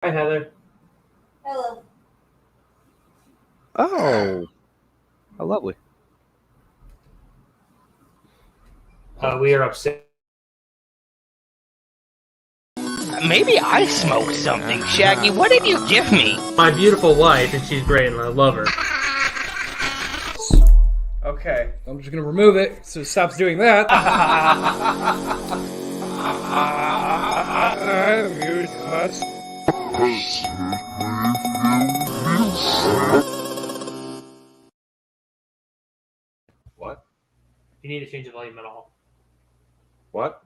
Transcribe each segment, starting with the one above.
Hi, Heather. Hello. Oh, how lovely. We are upset. Maybe I smoked something. Shaggy, what did you give me? My beautiful wife, and she's great, and I love her. Okay, I'm just gonna remove it so it stops doing that. What? You need to change the volume at all. What?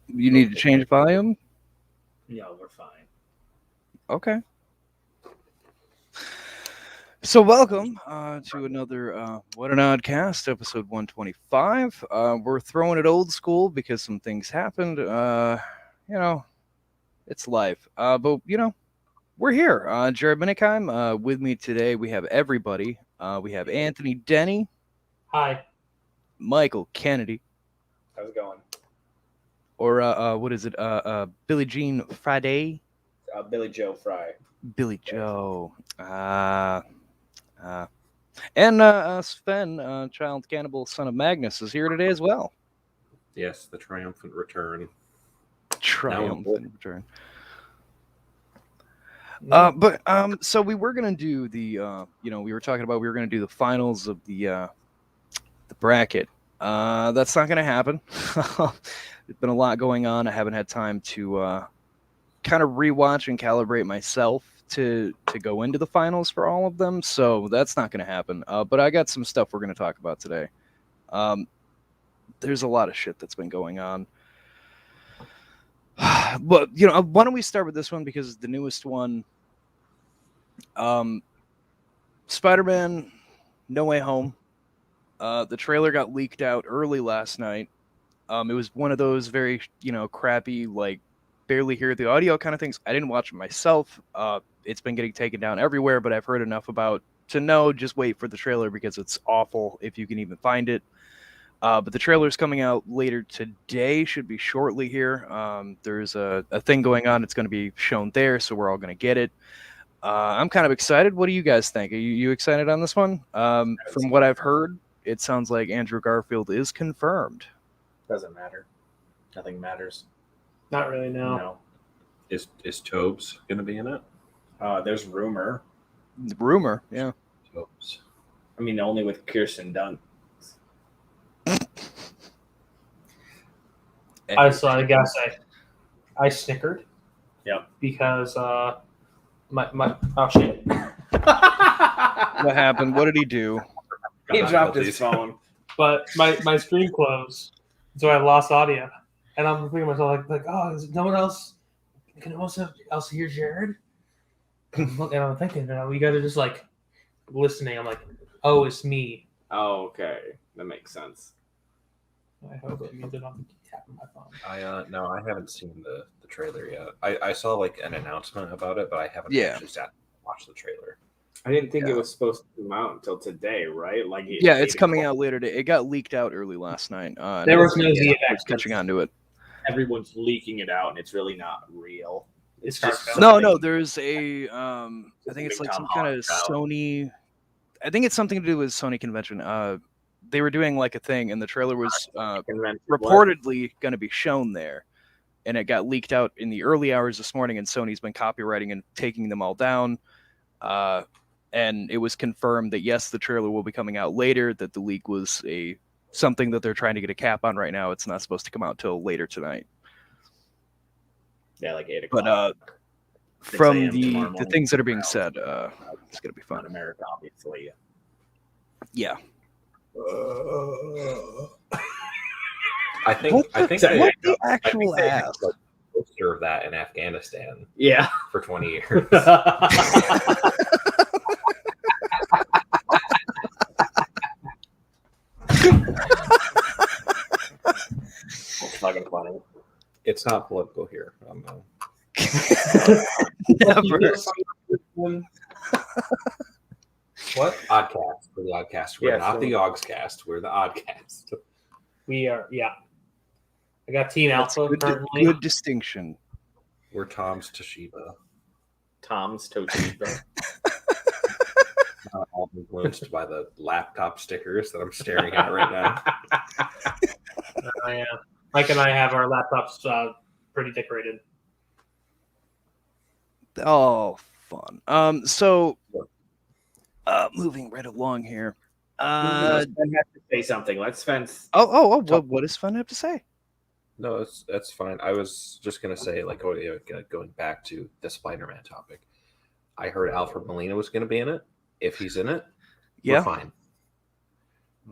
You need to change volume? No, we're fine. Okay. So welcome to another What an Oddcast, episode 125. We're throwing it old school because some things happened. It's life. But, we're here. Jared Minikheim, with me today, we have everybody. We have Anthony Denny, Hi. Michael Kennedy, How's it going? or what is it? Billie Jean Friday? Billy Joe Fry. Billy Joe. And Sven, child cannibal, son of Magnus, is here today as well. Yes, the triumphant return. Triumphant return. Yeah. So we were gonna do the, we were talking about we were gonna do the finals of the bracket. That's not gonna happen. There's been a lot going on. I haven't had time to kind of rewatch and calibrate myself to go into the finals for all of them, so that's not going to happen. But I got some stuff we're going to talk about today. There's a lot of shit that's been going on. But why don't we start with this one because it's the newest one. Spider-Man: No Way Home. The trailer got leaked out early last night. It was one of those very crappy, like barely hear the audio kind of things. I didn't watch it myself. It's been getting taken down everywhere, but I've heard enough about to know just wait for the trailer because it's awful if you can even find it. But the trailer's coming out later today, should be shortly here. There's a thing going on. It's going to be shown there, so we're all going to get it. I'm kind of excited. What do you guys think? Are you excited on this one? From what I've heard, it sounds like Andrew Garfield is confirmed. Doesn't matter. Nothing matters. Not really, no. Is Tobes gonna be in it? There's rumor. Rumor, yeah. Tobes. I mean, only with Kirsten Dunst. I gotta say, I snickered. Yeah. Because my oh shit. What happened? What did he do? He dropped his phone. But my screen closed, so I lost audio. And I'm thinking to myself like, oh, is no one else? Can no one else hear Jared? And I'm thinking, you guys are just like listening. I'm like, oh, it's me. Oh, okay. That makes sense. I hope it means I don't keep tapping my phone. No, I haven't seen the trailer yet. I saw like an announcement about it, but I haven't actually sat and watched the trailer. I didn't think it was supposed to come out until today, right? Like, it's coming out later today. It got leaked out early last night. There was no ZFX. Catching on to it. Everyone's leaking it out, and it's really not real. It's just no. There's a I think it's like some kind of out. Sony. I think it's something to do with Sony convention. They were doing like a thing, and the trailer was reportedly going to be shown there, and it got leaked out in the early hours this morning. And Sony's been copywriting and taking them all down. And it was confirmed that yes, the trailer will be coming out later. That the leak was something that they're trying to get a cap on right now. It's not supposed to come out till later tonight. Yeah, like 8 o'clock. But from the things that are being said, it's gonna be fun. In America, obviously. Yeah. I think what the actual they ass? had a poster of that in Afghanistan. Yeah. For 20 years. It's fucking funny. It's not political here. Never. What? Oddcast. We're the Oddcast. We're not so- the Oggcast. We're the Oddcast. We are, yeah. I got Team That's Alpha good, currently. good distinction. We're Tom's Toshiba. Tom's Toshiba. Not all influenced by the laptop stickers that I'm staring at right now. Yeah. Mike and I have our laptops pretty decorated. Oh, fun. So, moving right along here. Sven has to say something. Let's fence. What does Fun have to say? No, that's fine. I was just gonna say, like, going back to the Spider-Man topic. I heard Alfred Molina was gonna be in it. If he's in it, we're fine.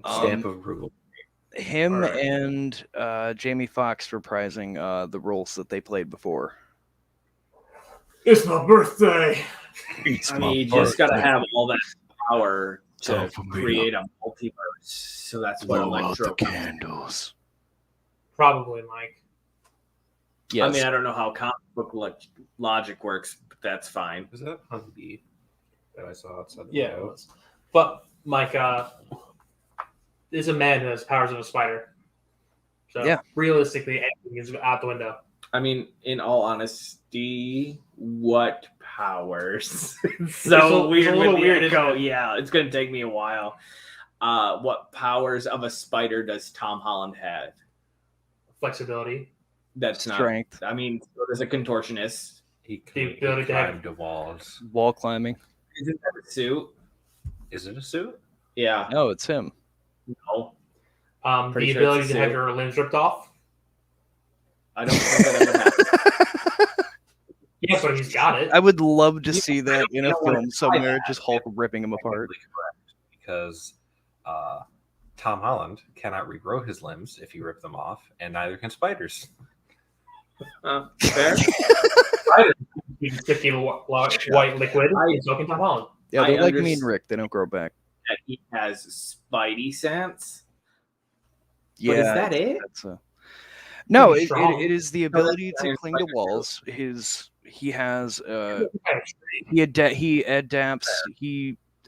Stamp of approval. Him and Jamie Foxx reprising the roles that they played before. It's my birthday. You just gotta have all that power to create a multiverse. So that's what Electro candles. Probably, Mike. Yes. I mean, I don't know how comic book logic works, but that's fine. Is that Humvee that I saw outside the Yeah, window? it was. But Mike is a man who has powers of a spider. So realistically, anything is out the window. I mean, in all honesty, what powers? So weird. It's a little weird. Yeah, it's gonna take me a while. What powers of a spider does Tom Holland have? Flexibility. That's strength. I mean, so does a contortionist. He The ability to have climbed walls. Wall climbing. Isn't that a suit? Is it a suit? Yeah. No, it's him. No. The ability to have your limbs ripped off. I don't think that ever happened. Yeah, but he's got it. I would love to see that in a film somewhere, just Hulk ripping him apart. Because Tom Holland cannot regrow his limbs if you rip them off, and neither can spiders. Fair. He's sticky white liquid. He's looking Tom Holland. Yeah, they're like me and Rick. They don't grow back. That he has spidey sense. Yeah, but is that it? No, it is the ability to cling to walls. He adapts.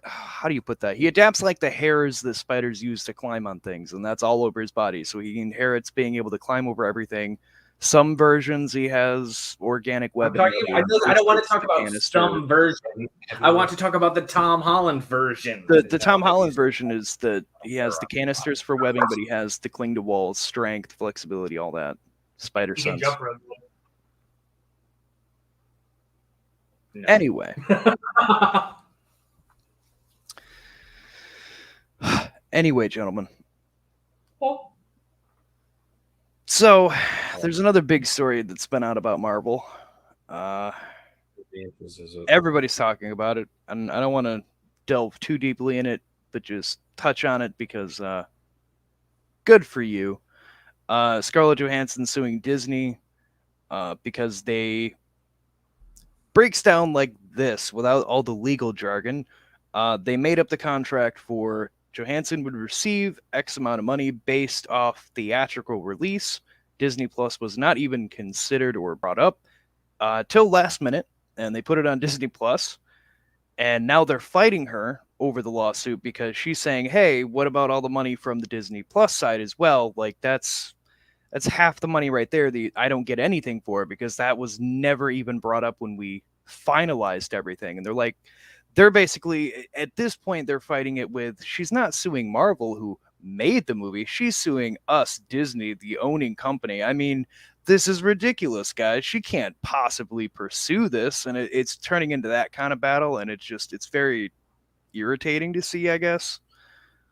How do you put that? He adapts like the hairs that spiders use to climb on things, and that's all over his body. So he inherits being able to climb over everything. Some versions he has organic webbing. I don't want to talk about some version. I want to talk about the Tom Holland version. The Tom Holland version is that he has the canisters for webbing, but he has the cling to walls, strength, flexibility, all that. Spider He sense. can jump rope. No. Anyway. Anyway, gentlemen. Oh. So, there's another big story that's been out about Marvel. Everybody's talking about it, and I don't want to delve too deeply in it, but just touch on it because good for you. Scarlett Johansson suing Disney because they breaks down like this without all the legal jargon. They made up the contract for Johansson would receive X amount of money based off theatrical release. Disney Plus was not even considered or brought up till last minute, and they put it on Disney Plus. And now they're fighting her over the lawsuit because she's saying, "Hey, what about all the money from the Disney Plus side as well? Like that's half the money right there. I don't get anything for it because that was never even brought up when we finalized everything." And they're basically, at this point, they're fighting it with, she's not suing Marvel, who made the movie. She's suing us, Disney, the owning company. I mean, this is ridiculous, guys. She can't possibly pursue this. And it's turning into that kind of battle. And it's very irritating to see, I guess.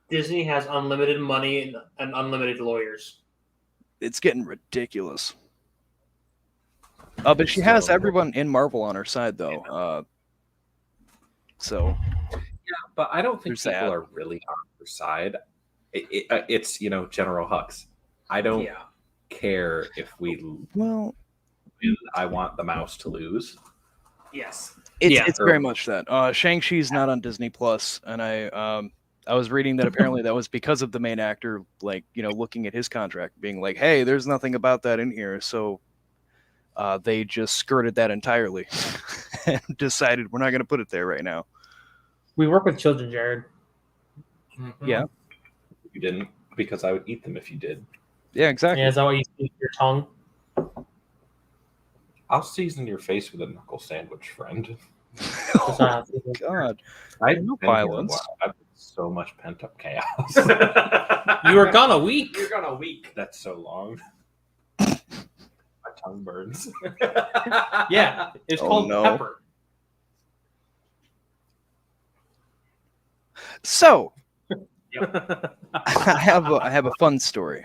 Disney has unlimited money and unlimited lawyers. It's getting ridiculous. But she has everyone in Marvel on her side, though. So, yeah, but I don't think people are really on her side. It's General Hux. I don't care if we. Well, I want the mouse to lose. Yes, it's very much that. Shang-Chi's not on Disney Plus, and I was reading that apparently that was because of the main actor, looking at his contract, being like, "Hey, there's nothing about that in here," so they just skirted that entirely and decided we're not going to put it there right now. We work with children, Jared. Mm-hmm. Yeah. You didn't, because I would eat them if you did. Yeah, exactly. Yeah, is that why you speak your tongue? I'll season your face with a knuckle sandwich, friend. Oh, God. I've No been here a violence. while. I've so much pent up chaos. You were gone a week. You're gone a week. That's so long. My tongue burns. Yeah, it's Oh, called no. pepper. So, I have a fun story.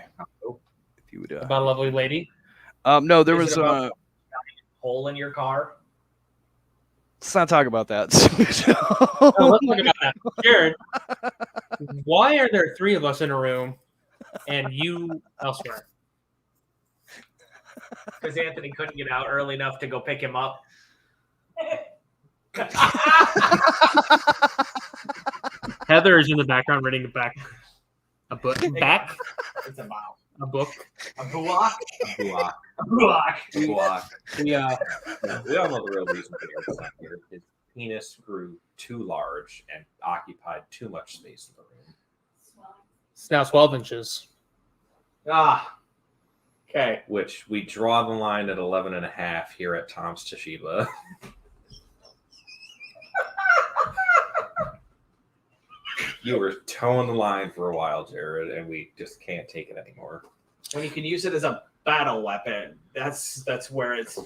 If you would, About a lovely lady. no, there Is was it about- hole in your car. let's not talk about that. Oh, let's talk about that. Jared, why are there 3 of us in a room and you elsewhere? Because Anthony couldn't get out early enough to go pick him up. Heather is in the background reading a book. Back? It's a mouth. A book. A buak. A buak. A buak. A buak. We, We all know the real reason for the not here. His penis grew too large and occupied too much space in the room. it's now 12 inches. Ah. Okay. Which we draw the line at 11 and a half here at Tom's Toshiba. You were towing the line for a while, Jared, and we just can't take it anymore. When you can use it as a battle weapon, that's where it's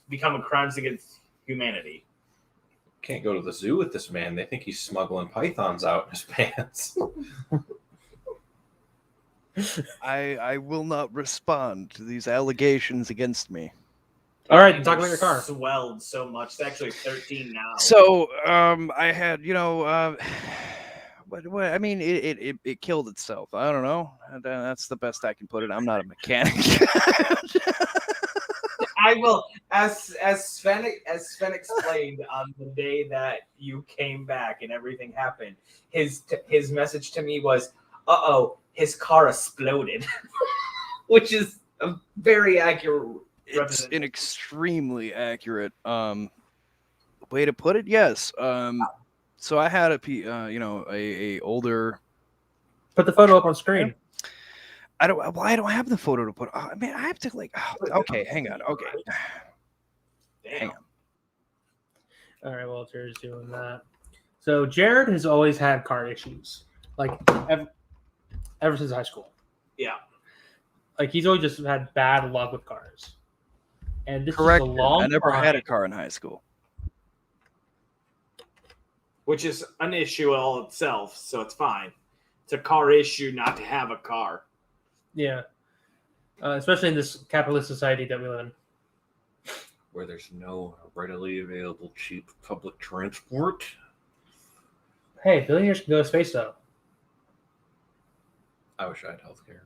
becoming crimes against humanity. Can't go to the zoo with this man. They think he's smuggling pythons out in his pants. I will not respond to these allegations against me. All right, talk about your car. Swelled so much. It's actually 13 now. So, I had, what I mean, it killed itself. I don't know. That's the best I can put it. I'm not a mechanic. I will, as Sven explained on the day that you came back and everything happened. His message to me was, "Uh-oh, his car exploded," which is a very accurate. It's an extremely accurate way to put it. Yes. So I had a older. Put the photo up on screen. I don't have the photo to put. I mean, I have to okay, hang on. Okay, hang on. All right, well, Jared's doing that. So Jared has always had car issues, like ever since high school. Yeah. Like he's always just had bad luck with cars. And this Correct. is a long I never time. had a car in high school. Which is an issue all itself, so it's fine. It's a car issue not to have a car. Yeah. Especially in this capitalist society that we live in. Where there's no readily available cheap public transport. Hey, billionaires can go to space though. I wish I had healthcare.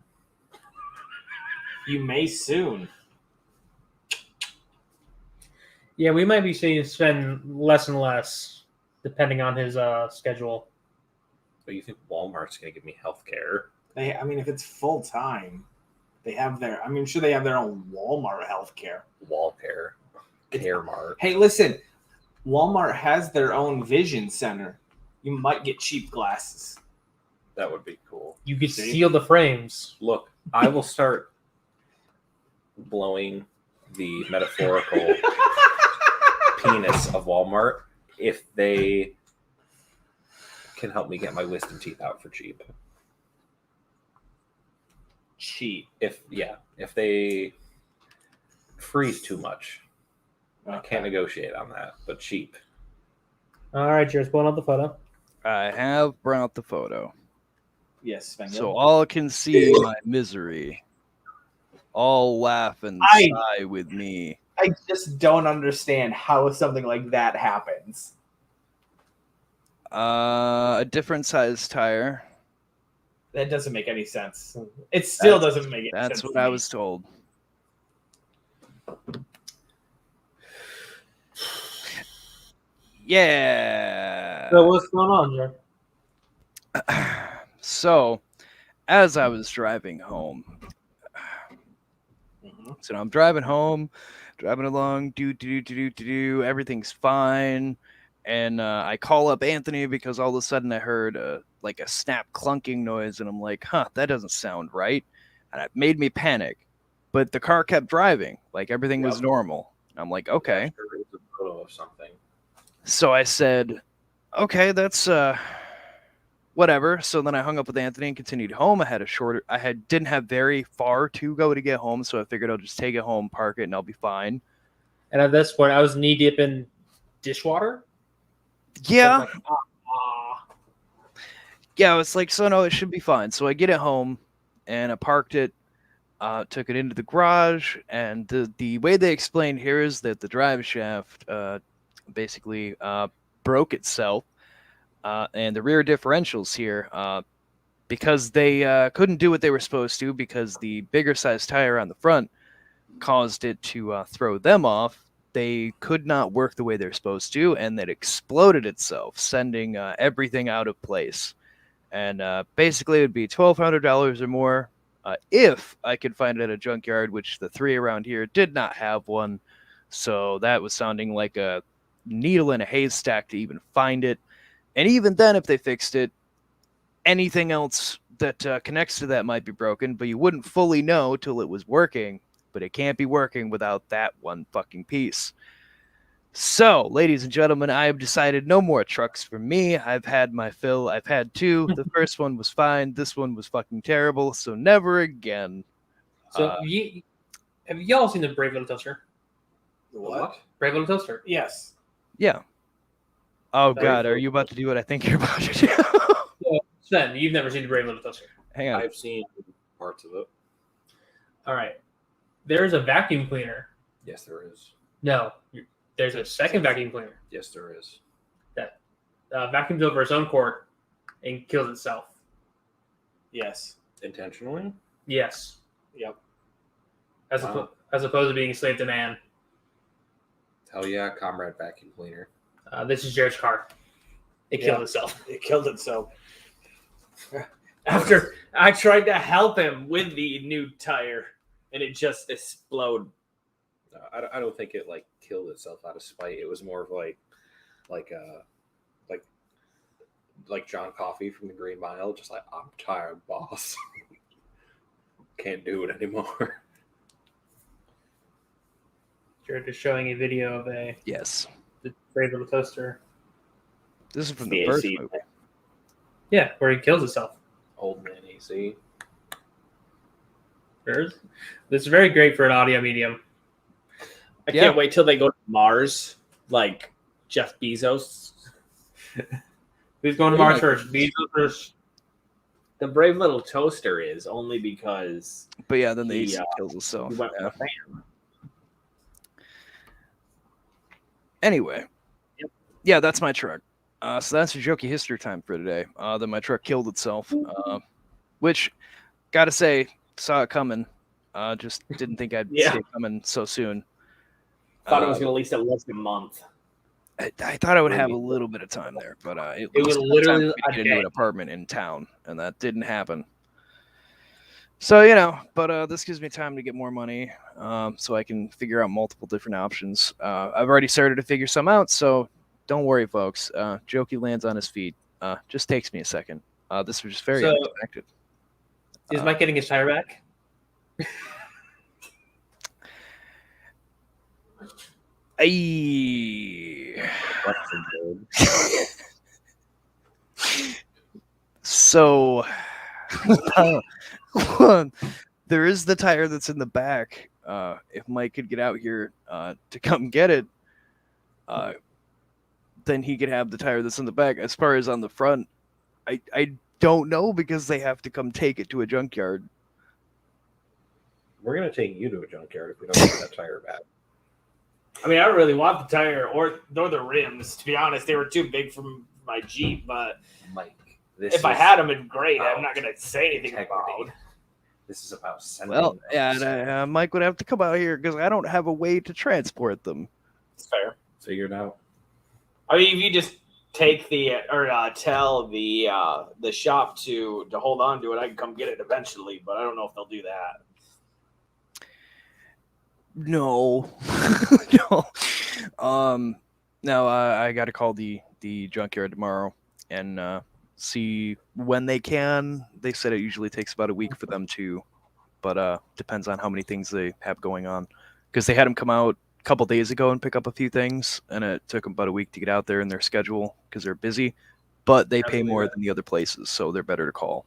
You may soon. Yeah, we might be seeing Sven less and less, depending on his schedule. But you think Walmart's going to give me healthcare? If it's full time, they have their. I'm sure they have their own Walmart healthcare. Walcare. CareMart. Hey, listen, Walmart has their own vision center. You might get cheap glasses. That would be cool. You could See? seal the frames. Look, I will start blowing the metaphorical penis of Walmart if they can help me get my wisdom teeth out for cheap. Cheap. If they freeze too much, I can't negotiate on that, but cheap. All right, Jared's pulling up the photo. I have brought the photo, Yes, Sven. so all can see my misery. All laugh and sigh with me. I just don't understand how something like that happens. A different size tire. That doesn't make any sense. It still doesn't make any sense. That's what to I me. was told. Yeah. So what's going on, Jared? So, as I was driving home, so I'm driving home, driving along, everything's fine, and I call up Anthony because all of a sudden I heard a snap clunking noise, and I'm like, that doesn't sound right, and it made me panic. But the car kept driving, like everything was normal. I'm like, okay. Sure, it was a photo of something. So I said, okay, that's whatever. So then I hung up with Anthony and continued home. Didn't have very far to go to get home, so I figured I'll just take it home, park it, and I'll be fine. And at this point, I was knee deep in dishwater. Yeah. So I Yeah, it's like, so no, it should be fine. So I get it home and I parked it, took it into the garage, and the way they explained here is that the drive shaft basically broke itself, and the rear differentials here, because they couldn't do what they were supposed to because the bigger size tire on the front caused it to throw them off. They could not work the way they're supposed to, and that exploded itself, sending everything out of place. And basically, it would be $1,200 or more if I could find it at a junkyard, which the three around here did not have one. So that was sounding like a needle in a haystack to even find it. And even then, if they fixed it, anything else that connects to that might be broken, but you wouldn't fully know till it was working. But it can't be working without that one fucking piece. So, ladies and gentlemen, I have decided no more trucks for me. I've had my fill. I've had two. The first one was fine. This one was fucking terrible. So never again. So have y'all seen the Brave Little Toaster? What? Brave Little Toaster. Yes. Yeah. Oh, Very God. Are cool. you about to do what I think you're about to do? So, Sven, you've never seen the Brave Little Toaster. Hang on. I've seen parts of it. All right. There's a vacuum cleaner. Yes, there is. No, there's a second vacuum cleaner Yes, there is. that vacuums over its own cord and kills itself. Yes. Intentionally? Yes. Yep. As opposed to being a slave to man. Hell yeah, comrade vacuum cleaner. This is Jared's car. It killed itself. It killed itself. After I tried to help him with the new tire, and it just exploded. I don't think it like killed itself out of spite. It was more of like John Coffey from the Green Mile, just like, I'm tired, boss. Can't do it anymore. Jared is showing a video of the Brave Little Toaster. This is from The the first AC. movie. Yeah, where he kills himself. Old man AC. This is very great for an audio medium. I can't wait till they go to Mars, like Jeff Bezos. Who's going to Mars first? Bezos first. The Brave Little Toaster is only because But yeah, then the He, AC kills himself. he went Yeah. with a fan. Anyway. Yep. Yeah, that's my truck. So that's your jokey history time for today. Then my truck killed itself, which, gotta say, saw it coming. Just didn't think I'd see it coming so soon. Thought it was going to at least at least a month. I thought I would have a little bit of time there, but it was literally to a get into day. an apartment in town, and that didn't happen. So, but this gives me time to get more money, so I can figure out multiple different options. I've already started to figure some out, so don't worry, folks. Jokey lands on his feet. Just takes me a second. This was just very unexpected. Is Mike getting his tire back? So, there is the tire that's in the back. If Mike could get out here to come get it, then he could have the tire that's in the back. As far as on the front, I don't know because they have to come take it to a junkyard. We're going to take you to a junkyard if we don't get that tire back. I mean, I don't really want the tire or the rims. To be honest, they were too big for my Jeep. But Mike, this if I is had them, it'd great. about I'm not going to say anything integrity. about it. This is about sending. Well, yeah, Mike would have to come out here because I don't have a way to transport them. It's fair. Figured out. I mean, if you just take tell the shop to hold on to it, I can come get it eventually. But I don't know if they'll do that. No, no. No, I got to call the junkyard tomorrow and see when they can. They said it usually takes about a week for them to, but depends on how many things they have going on. Because they had them come out couple days ago and pick up a few things, and it took them about a week to get out there in their schedule because they're busy. But they pay more than the other places, so they're better to call.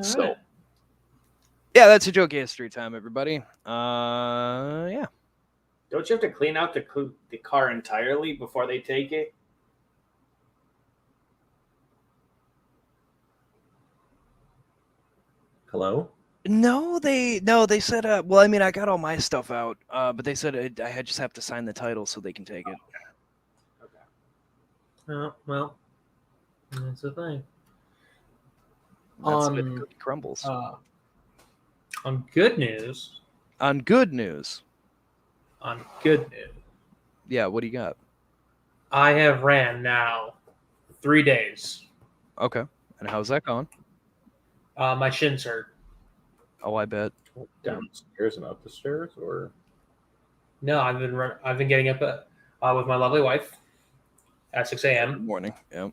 So, right. yeah, that's a joke history time, everybody. Yeah. Don't you have to clean out the car entirely before they take it? Hello? No, they said. Well, I mean, I got all my stuff out, but they said I just have to sign the title so they can take it. Okay. Oh, well, that's the thing. That's the way the cookie crumbles. On good news. On good news. On good news. Yeah, what do you got? I have ran now 3 days. Okay, and how's that going? My shins hurt. Oh, I bet. Downstairs and up the stairs, or No, I've been getting up with my lovely wife at 6 a.m. Good morning. Yeah.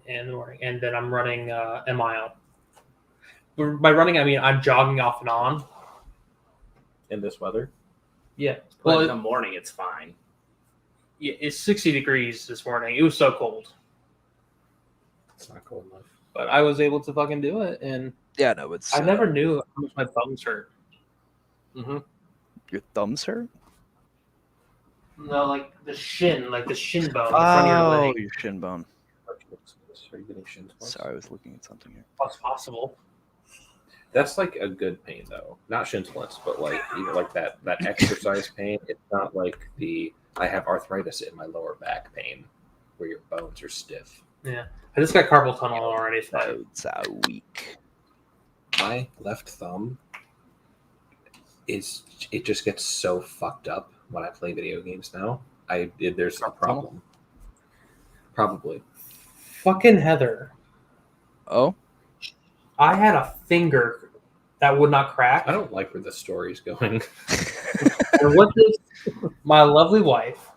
in the morning, and then I'm running a mile. By running, I mean I'm jogging off and on. in this weather? Yeah. Well, Well, in the morning, it's fine. yeah, it's 60 degrees this morning. It was so cold, It's not cold enough. but I was able to fucking do it, and Yeah, no, it's. I never knew how much my thumbs hurt. Mm-hmm. Your thumbs hurt? No, like the shin bone in front of your leg. Your shin bone. Are you getting shin splints? Sorry, I was looking at something here. What's possible? That's like a good pain though. Not shin splints, but like even like that exercise pain. It's not like I have arthritis in my lower back pain where your bones are stiff. Yeah, I just got carpal tunnel already. So It's a week. My left thumb it just gets so fucked up when I play video games now. There's a problem. Probably. fucking Heather, Oh, I had a finger that would not crack. I don't like where the story's going. And what this, my lovely wife,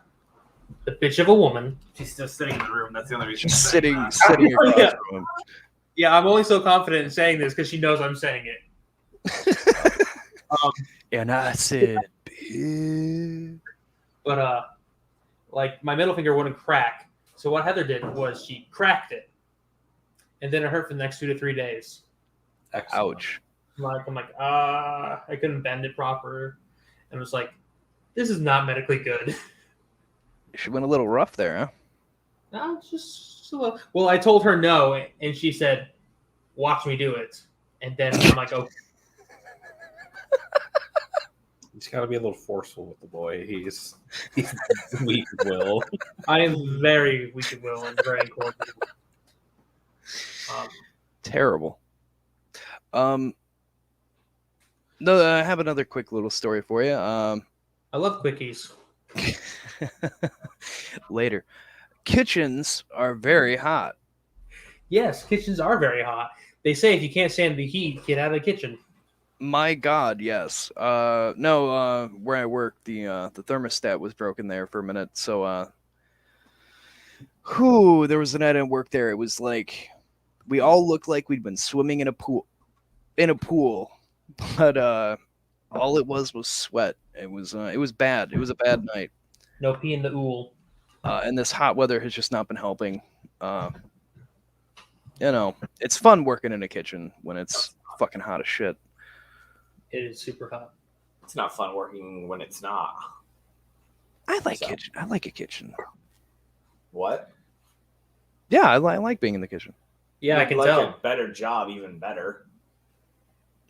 the bitch of a woman. She's still sitting in the room. That's the only reason. she's I'm saying sitting that. across Yeah. from him. Yeah, I'm only so confident in saying this because she knows I'm saying it. And I said, "Bitch." But like my middle finger wouldn't crack. So what Heather did was she cracked it, and then it hurt for the next 2 to 3 days. Excellent. Ouch. I'm like, I couldn't bend it proper, and it was like, this is not medically good. She went a little rough there, huh? No, it's just a little. Well, I told her no, and she said, "Watch me do it." And then I'm like, "Okay." He's got to be a little forceful with the boy. He's weak-willed. I am very weak of will and very incoordinated. Terrible. No, I have another quick little story for you. I love quickies. Later. Kitchens are very hot. Yes, kitchens are very hot. They say if you can't stand the heat, get out of the kitchen. My God, yes. No, where I work, the thermostat was broken there for a minute. So, there was a night at work there. It was like we all looked like we'd been swimming in a pool, but all it was sweat. It was bad. It was a bad night. No pee in the ool. And this hot weather has just not been helping. It's fun working in a kitchen when it's fucking hot as shit. It is super hot. It's not fun working when it's not. I like kitchen. I like a kitchen. What? Yeah, I like being in the kitchen. Yeah, I can like tell. a better job, even better.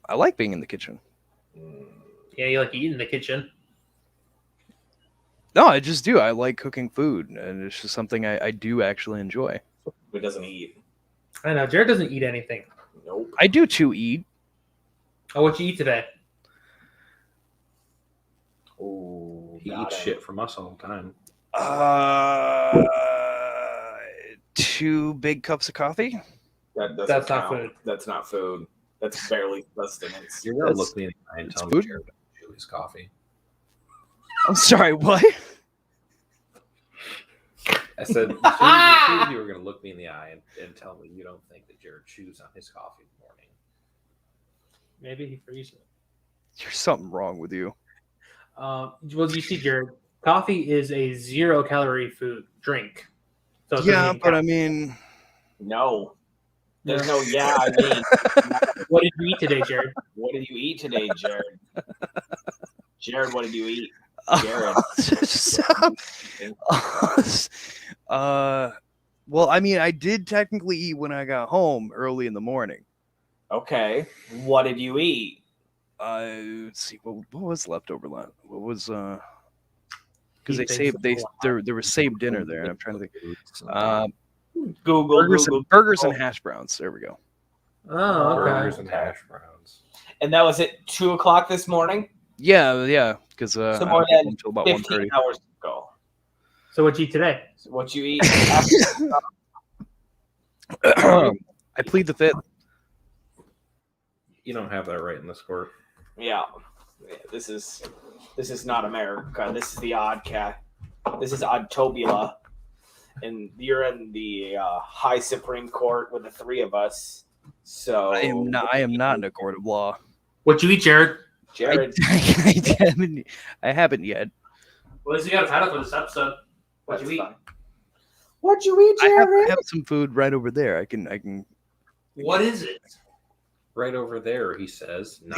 I like being in the kitchen. Yeah, you like eating in the kitchen. No, I just do. I like cooking food, and it's just something I do actually enjoy. Who doesn't eat? I know. Jared doesn't eat anything. Nope. I do too eat. Oh, what'd you eat today? Oh, He eats shit from us all the time. 2 big cups of coffee. That's not food. That's not food. That's barely sustenance. You're gonna look me in the eye and tell me food? Jared doesn't chew his coffee. I'm sorry, what? I said, as soon as you were gonna look me in the eye and tell me you don't think that Jared chews on his coffee in the morning. Maybe he freezes it. There's something wrong with you. Well, you see, Jared, coffee is a 0-calorie food drink. So it doesn't Yeah, even but count. I mean, No. There's no yeah, I mean. What did you eat today, Jared? What did you eat today, Jared? Jared, what did you eat? Jared. Well, I mean, I did technically eat when I got home early in the morning. Okay. What did you eat? Let's see, what was leftover lunch? What was because they saved there was saved dinner there, and I'm trying to think. Google burgers and hash browns. There we go. Oh, okay. Burgers and hash browns. And that was at 2:00 this morning. Yeah, because So more than until about 15 hours ago. So what you eat today? So what you eat? I plead the fifth. You don't have that right in this court. Yeah. This is not America. This is the Oddcast. This is Oddtobula. And you're in the High Supreme Court with the three of us. So I am not in a court of law. What you eat, Jared? Jared, I haven't yet. Well, at least you got a title for this episode. What you eat? What you eat, Jared? I have some food right over there. I can. What is it? Right over there, he says. No.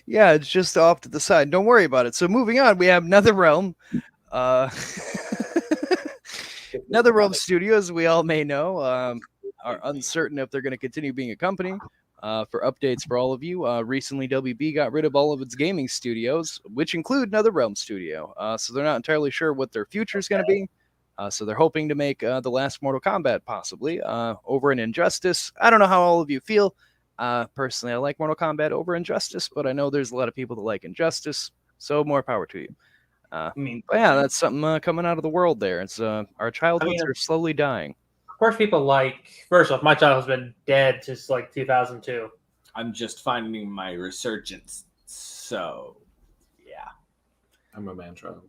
Yeah, it's just off to the side. Don't worry about it. So moving on, we have NetherRealm. NetherRealm Studios, we all may know, are uncertain if they're going to continue being a company. For updates for all of you, recently WB got rid of all of its gaming studios, which include NetherRealm Studio. So they're not entirely sure what their future is going to be. So they're hoping to make the last Mortal Kombat possibly over in Injustice. I don't know how all of you feel. Personally, I like Mortal Kombat over Injustice, but I know there's a lot of people that like Injustice. So more power to you. But yeah, that's something coming out of the world there. It's our childhoods are slowly dying. Of course, people like. First off, my childhood's been dead since like 2002. I'm just finding my resurgence. So, yeah. I'm a man child.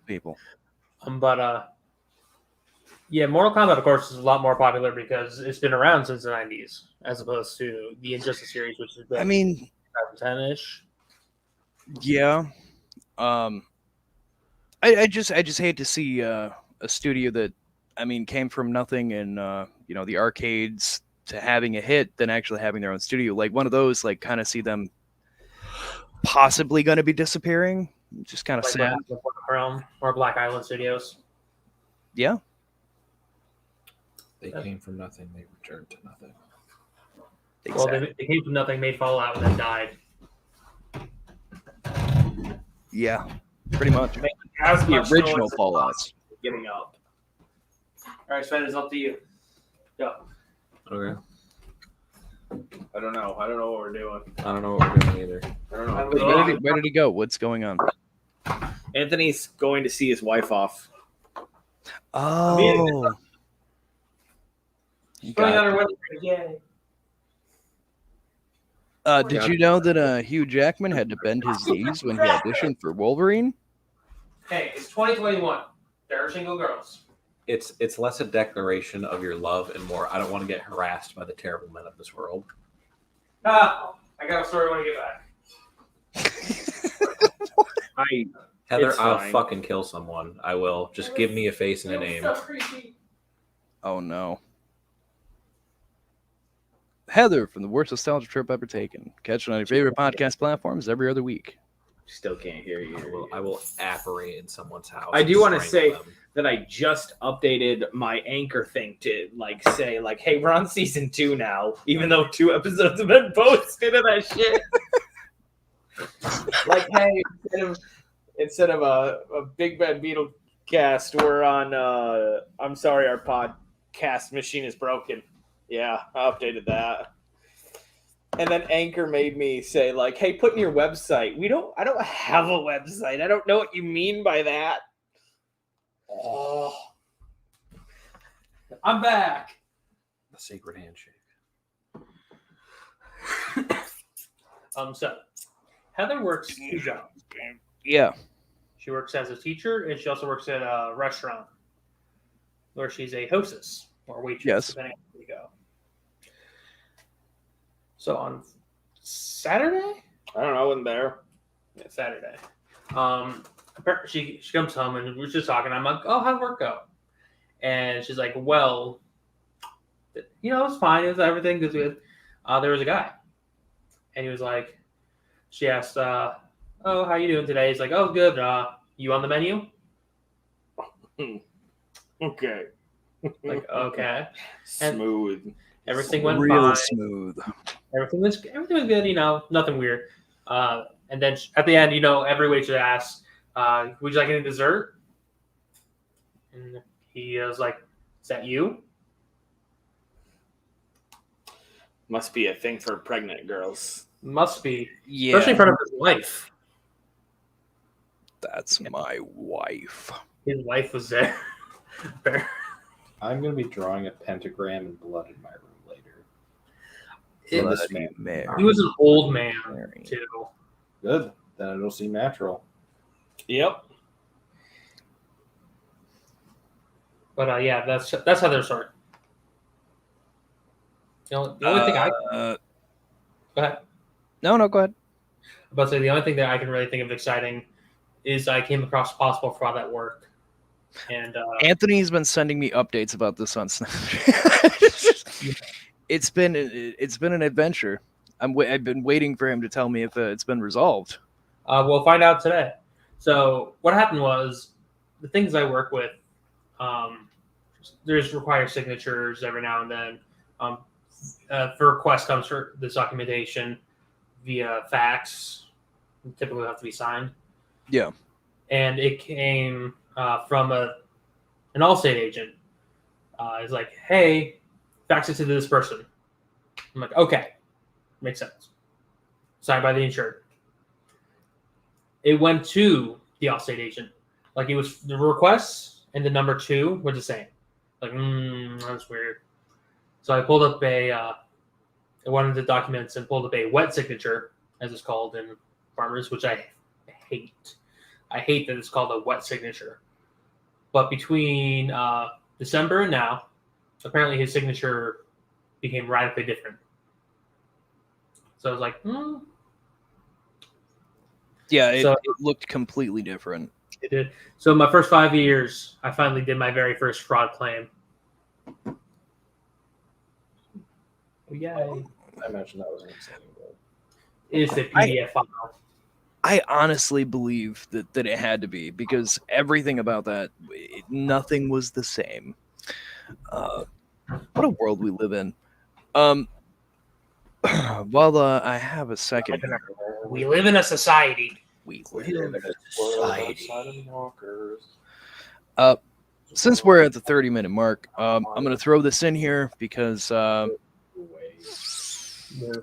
People. But yeah, Mortal Kombat, of course, is a lot more popular because it's been around since the 90s, as opposed to the Injustice series, which has been, I mean, 2010-ish. Yeah. I just hate to see a studio that, I mean, came from nothing in the arcades to having a hit, then actually having their own studio. Like one of those, like kind of see them possibly going to be disappearing. Just kind of Like sad. Realm or Black Island Studios. Yeah. They came from nothing. They returned to nothing. Well, they came from nothing, made Fallout, and then died. Yeah, pretty much. As The much original noise as Fallouts. Giving up. All right, Sven, it's up to you. Go. Okay. I don't know. I don't know what we're doing. I don't know what we're doing either. I don't know. Where did he go? What's going on? Anthony's going to see his wife off. Oh. Going on her wedding. Yay. Did you know that Hugh Jackman had to bend his knees when he auditioned for Wolverine? Hey, it's 2021. There are single girls. It's less a declaration of your love and more, I don't want to get harassed by the terrible men of this world. I got a story when I get back. Heather, I'll fucking kill someone. I will. Just give me a face and a name. So creepy. Oh no. Heather from the worst nostalgia trip ever taken. Catch it on your favorite podcast platforms every other week. Still can't hear you. I will apparate in someone's house. I do want to say them. that I just updated my anchor thing to say hey, we're on season 2 now, even though 2 episodes have been posted of that shit. Hey, instead of a Big Bad Beetle cast, we're on I'm sorry, our podcast machine is broken. Yeah, I updated that. And then Anchor made me say, hey, put in your website. I don't have a website. I don't know what you mean by that. Oh. I'm back. The secret handshake. So Heather works 2 jobs. Yeah. She works as a teacher, and she also works at a restaurant where she's a hostess or waitress, Yes. depending on where you go. So on Saturday. I don't know. I wasn't there. Yeah, Saturday. She comes home and we're just talking. I'm like, oh, how'd work go? And she's like, well, it was fine. It was everything was good. There was a guy, and he was like, she asked, oh, how you doing today? He's like, oh, good. You on the menu? Okay. Like, okay. Smooth. Everything went real fine. smooth. Everything was good. Nothing weird. And then at the end, every waitress asks, would you like any dessert? And he was like, is that you? Must be a thing for pregnant girls. Must be. Yeah. Especially in front of his wife. That's my wife. His wife was there. I'm going to be drawing a pentagram and blood in my room later. Bloody This man. Mary. He was an old man, Mary. too. Good. Then it'll seem natural. Yep. But yeah, that's how they're started. The only thing Go ahead. No, go ahead. But the only thing that I can really think of exciting is I came across possible fraud at work, and Anthony's been sending me updates about this on Snapchat. It's been an adventure. I've been waiting for him to tell me if it's been resolved. We'll find out today. So what happened was the things I work with, there's required signatures every now and then. For request comes for this documentation via fax. Typically have to be signed. Yeah. And it came from an Allstate agent. It's like, hey, fax it to this person. I'm like, okay, makes sense. Signed by the insured. It went to the Allstate agent. Like it was the requests and the number 2 were the same. Like, that's weird. So I pulled up one of the documents and pulled up a wet signature, as it's called in farmers, which I hate. I hate that it's called a wet signature. But between December and now, apparently his signature became radically different. So I was like, Yeah, it looked completely different. It did. So my first 5 years, I finally did my very first fraud claim. Yay. I imagine that was an exciting goal. It is the PDF file. I honestly believe that it had to be, because everything about that, nothing was the same. What a world we live in. While I have a second. We live in a society. We Live live in a society. Since we're at the 30-minute mark, I'm going to throw this in here because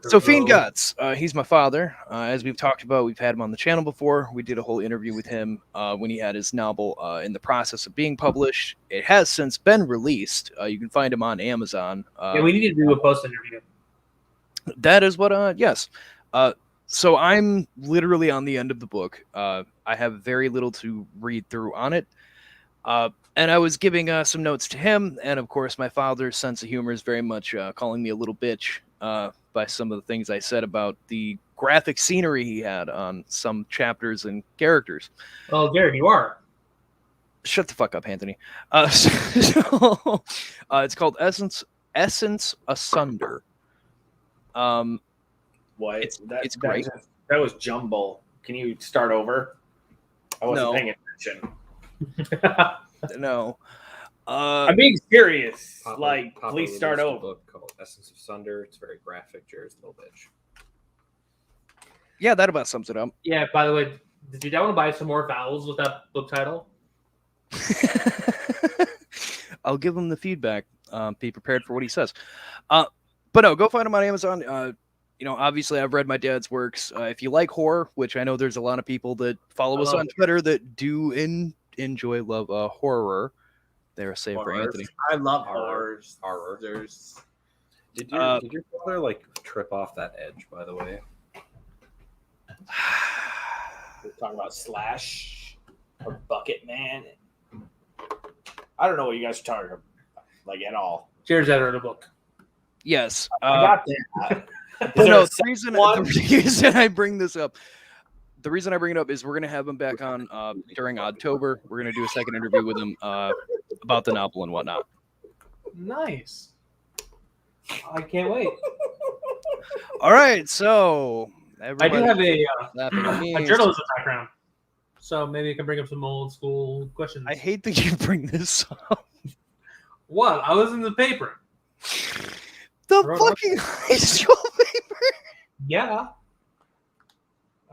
so Fiend Guts, he's my father. As we've talked about, we've had him on the channel before. We did a whole interview with him when he had his novel in the process of being published. It has since been released. You can find him on Amazon. Yeah, we need to do a post interview. That is what, yes. So I'm literally on the end of the book. I have very little to read through on it. And I was giving some notes to him. And of course, my father's sense of humor is very much calling me a little bitch by some of the things I said about the graphic scenery he had on some chapters and characters. Well, Jared, you are. Shut the fuck up, Anthony. So, it's called Essence Asunder. What? It's great. That was jumble. Can you start over? I wasn't paying attention. No. I'm being serious. Papa Please start released a over. book called Essence of Sunder. It's very graphic. Jared's a little bitch. Yeah, that about sums it up. Yeah, by the way, did I want to buy some more vowels with that book title? I'll give him the feedback. Be prepared for what he says. But no, go find him on Amazon. Obviously I've read my dad's works. If you like horror, which I know there's a lot of people that follow us on Twitter that do love horror. They're safe for Anthony. I love horrors. Did your father trip off that edge, by the way? We're talking about Slash or Bucket Man. I don't know what you guys are talking about, at all. Jared's editor of the book. Yes. I got that. No, the reason I bring this up, the reason I bring it up is we're gonna have him back on during October. We're gonna do a second interview with him about the novel and whatnot. Nice. I can't wait. All right, so I do have a a journalism background, so maybe I can bring up some old school questions. I hate that you bring this up. What? I was in the paper. The fucking high school paper? Yeah.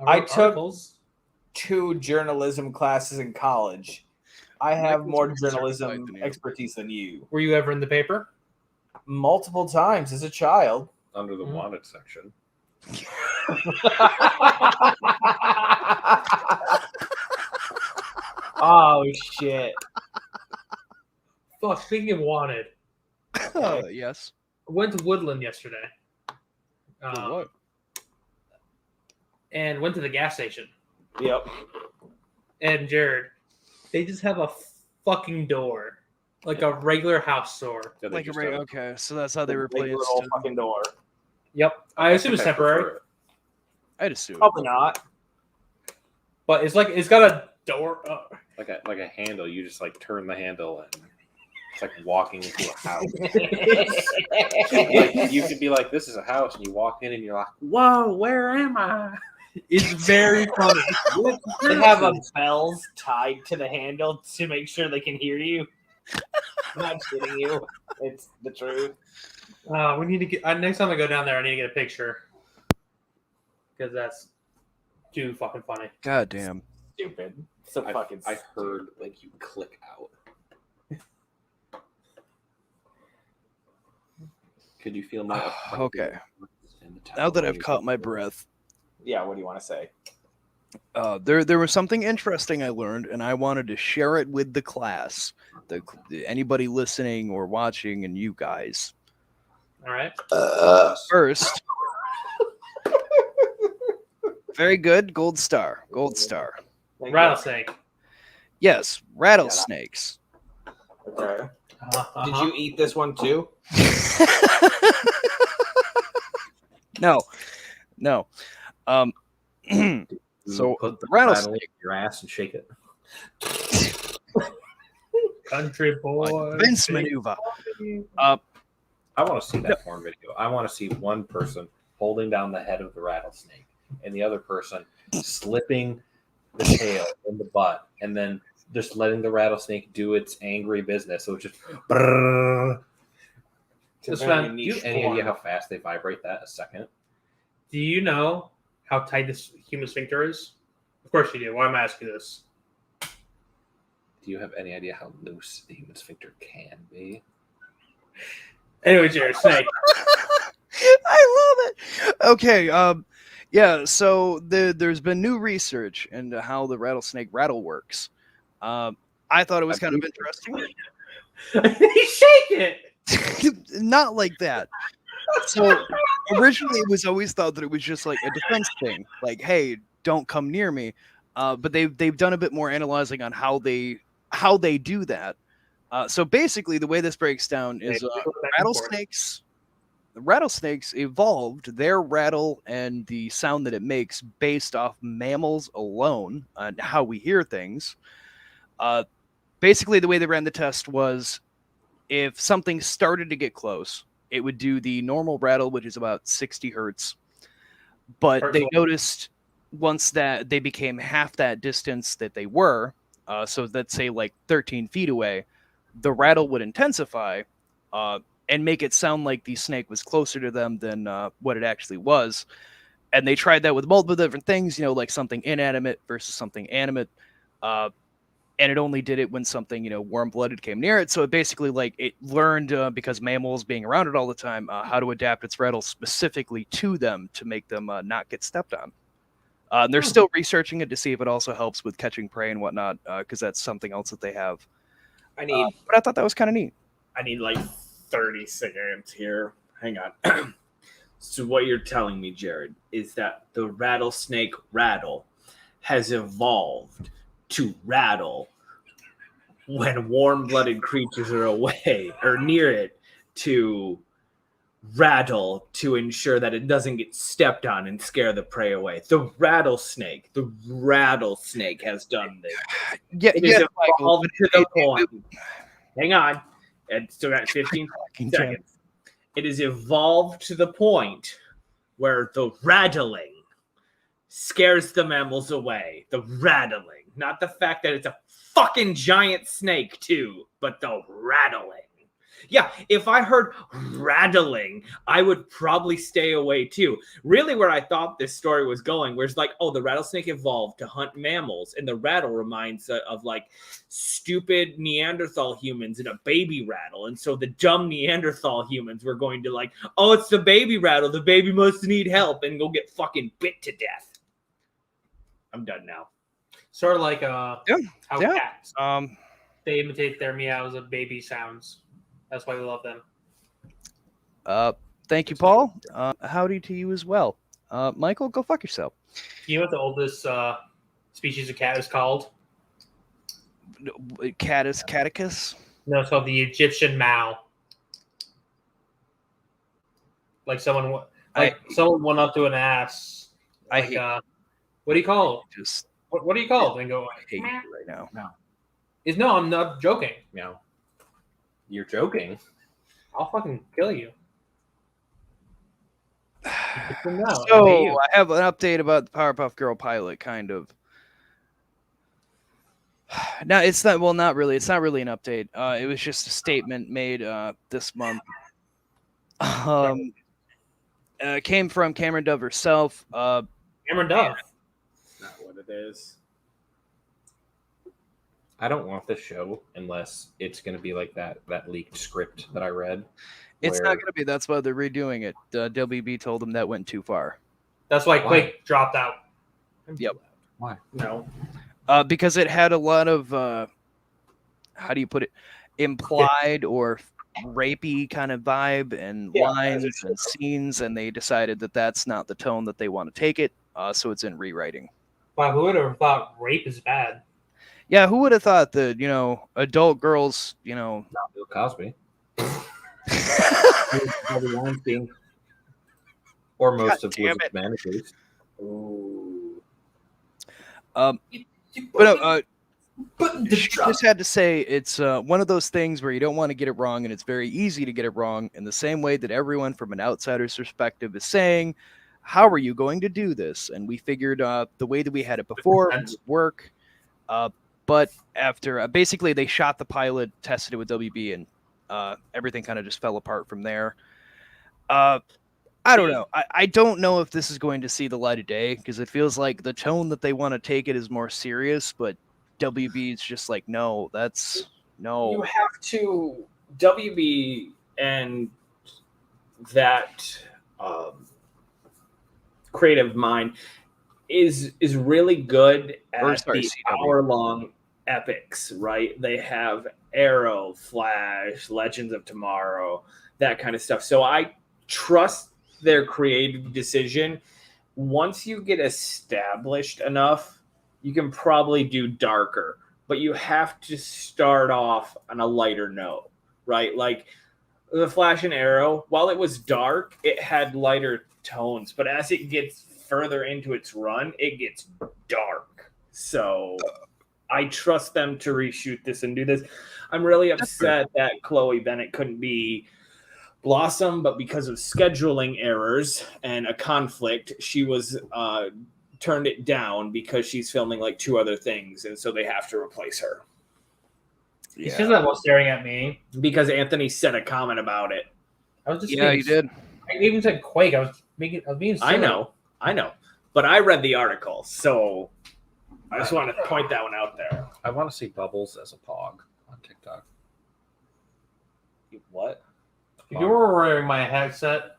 I took articles. 2 journalism classes in college. I have more journalism expertise than you. Were you ever in the paper? Multiple times as a child. Under the wanted section. Oh shit! Fuck. Speaking of wanted, yes. I went to Woodland yesterday. For what? And went to the gas station. Yep. And Jared, they just have a fucking door, like a regular house door. Yeah, Like okay, so that's how they replaced little fucking door. Yep. I assume it's temporary, I'd assume. Probably not. but it's got a door. Like a handle. You just like turn the handle and it's like walking into a house. Like you could be like, "This is a house," and you walk in and you're like, "Whoa, where am I?" It's very funny. They have bells tied to the handle to make sure they can hear you. I'm not kidding you. It's the truth. We need to get next time I go down there. I need to get a picture because that's too fucking funny. God damn. Stupid. So fucking. I heard like you click out. Could you feel my okay? Now that I've caught my breath. Yeah, what do you want to say? There was something interesting I learned, and I wanted to share it with the class, anybody listening or watching, and you guys. All right. First, very good, gold star. Rattlesnake. Yes, rattlesnakes. Okay. Did you eat this one too? No. So put the rattlesnake in your ass and shake it. Country boy. Vince maneuver. I want to see that porn video. I want to see one person holding down the head of the rattlesnake and the other person slipping the tail in the butt and then just letting the rattlesnake do its angry business. So it's just brrr. Do you have any idea how fast they vibrate that a second? Do you know how tight this human sphincter is? Of course you do. Why am I asking this? Do you have any idea how loose the human sphincter can be? Anyway, Jared, snake. I love it. Okay, yeah, so there's been new research into how the rattlesnake rattle works. I thought it was kind of interesting. Shake it! Not like that. So originally it was always thought that it was just like a defense thing, like, hey, don't come near me. But they've done a bit more analyzing on how they do that. So basically, the way this breaks down is rattlesnakes evolved their rattle and the sound that it makes based off mammals alone on how we hear things. Basically, the way they ran the test was if something started to get close, it would do the normal rattle, which is about 60 hertz. But they noticed once that they became half that distance that they were, so let's say like 13 feet away, the rattle would intensify and make it sound like the snake was closer to them than what it actually was. And they tried that with multiple different things, like something inanimate versus something animate. And it only did it when something, warm-blooded came near it. So it basically, it learned, because mammals being around it all the time, how to adapt its rattle specifically to them to make them not get stepped on. They're still researching it to see if it also helps with catching prey and whatnot, because that's something else that they have. But I thought that was kind of neat. I need 30 seconds here. Hang on. So what you're telling me, Jared, is that the rattlesnake rattle has evolved to rattle when warm-blooded creatures are away or near it to rattle to ensure that it doesn't get stepped on and scare the prey away. The rattlesnake has done this. Yeah, It is evolved to the point. Hang on. It's still got 15 seconds. It is evolved to the point where the rattling scares the mammals away. The rattling. Not the fact that it's a fucking giant snake, too, but the rattling. Yeah, if I heard rattling, I would probably stay away too. Really, where I thought this story was going, where it's like, oh, the rattlesnake evolved to hunt mammals, and the rattle reminds of like stupid Neanderthal humans and a baby rattle. And so the dumb Neanderthal humans were going to like, oh, it's the baby rattle. The baby must need help and go get fucking bit to death. I'm done now. Sort of like how cats. Um, They imitate their meows of baby sounds. That's why we love them. Thank you, Paul. Howdy to you as well. Michael, go fuck yourself. You know what the oldest species of cat is called? Catechus? No, it's called the Egyptian Mao. Like someone went up to an ass. Like, what do you call it? Just what do you call it? And go, I hate you right now. No, I'm not joking. Meow. You're joking. I'll fucking kill you. So I have an update about the Powerpuff Girl pilot, kind of. Now it's not. Well, not really. It's not really an update. It was just a statement made this month. Came from Cameron Dove herself. Cameron Dove. Not what it is. I don't want this show unless it's going to be like that leaked script that I read. It's not going to be. That's why they're redoing it. WB told them that went too far. That's why Quake dropped out. Yep. Why? No. Because it had a lot of, how do you put it, implied or rapey kind of vibe and lines and scenes, and they decided that that's not the tone that they want to take it, so it's in rewriting. Wow, who would have thought rape is bad? Yeah, who would have thought that, adult girls, Not Bill Cosby. Or most of Wizard's managers. Ooh. But she just had to say it's one of those things where you don't want to get it wrong, and it's very easy to get it wrong in the same way that everyone from an outsider's perspective is saying, how are you going to do this? And we figured the way that we had it before would work. But after basically they shot the pilot, tested it with WB, and everything kind of just fell apart from there. I don't know. I don't know if this is going to see the light of day, because it feels like the tone that they want to take it is more serious, but WB is just like, no, that's no. You have to WB and that creative mind is really good at the hour-long epics, right? They have Arrow, Flash, Legends of Tomorrow, that kind of stuff. So I trust their creative decision. Once you get established enough, you can probably do darker, but you have to start off on a lighter note, right? Like the Flash and Arrow, while it was dark, it had lighter tones, but as it gets further into its run, it gets dark. So I trust them to reshoot this and do this. I'm really upset that Chloe Bennett couldn't be Blossom, but because of scheduling errors and a conflict, she was turned it down because she's filming like 2 other things, and so they have to replace her. He says that while staring at me. Because Anthony said a comment about it. I was just he did. I even said Quake. I was being silly. I know. But I read the article, so I just want to point that one out there. I want to see Bubbles as a pog on TikTok. What? If you were wearing my headset,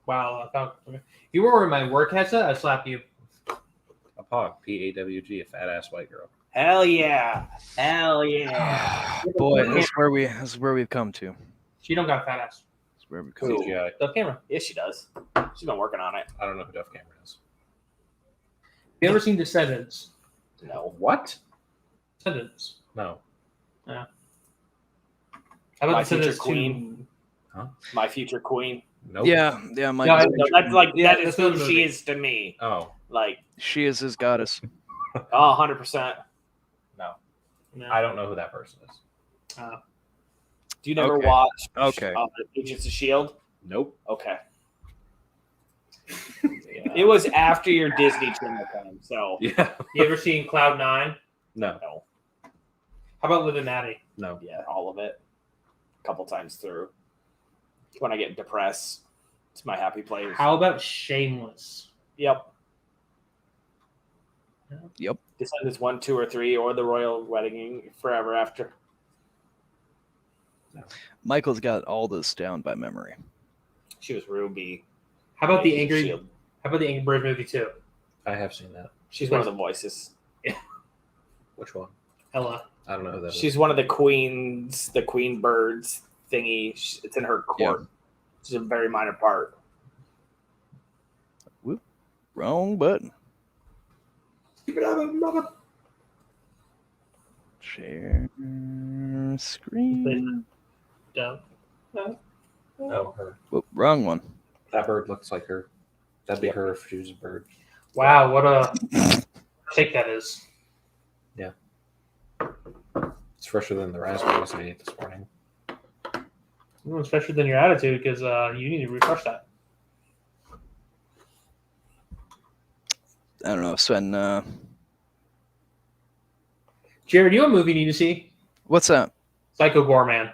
if you were wearing my work headset, I'd slap you. A pog, PAWG, a fat ass white girl. Hell yeah! Boy, that's where we've come to. She don't got fat ass. That's where we've come to. CGI. Dove Cameron. Yes, she does. She's been working on it. I don't know who Dove Cameron is. You ever seen Descendants? No. What? Descendants. No. Yeah. How about My Future Descendants Queen? 2? My Future Queen. Nope. Yeah, Mike. No, No, that's like Yeah, that is that's who the she movie. is to me. Oh, Like, She is his goddess. 100%. no. No. I don't know who that person is. Do you never Okay. watch Okay. Agents of S.H.I.E.L.D.? Nope. Okay. It was after your Disney Channel time, so Yeah. You ever seen Cloud 9? No. no. How about Liv and Maddie? No. Yeah, all of it. A couple times through. When I get depressed, it's my happy place. How about Shameless? Yep. Yep. Descendants 1, 2, or 3, or The Royal Wedding Forever After. Michael's got all this down by memory. She was Ruby. How about the Agents of Angry? S.H.I.E.L.D. How about the Angry Birds movie too? I have seen that. She's one of the voices. Which one? Ella. I don't know who that is. She's one of the queens, the queen birds thingy. It's in her court. It's a very minor part. Whoop. Wrong button. Share screen. Dumb. Oh, her. Whoop, wrong one. That bird looks like her. That'd be her if she was a bird. Wow, what a take that is. Yeah. It's fresher than the raspberries I ate this morning. It's fresher than your attitude because you need to refresh that. I don't know, Sven. Jared, you have a movie you need to see? What's that? Psycho Gorman.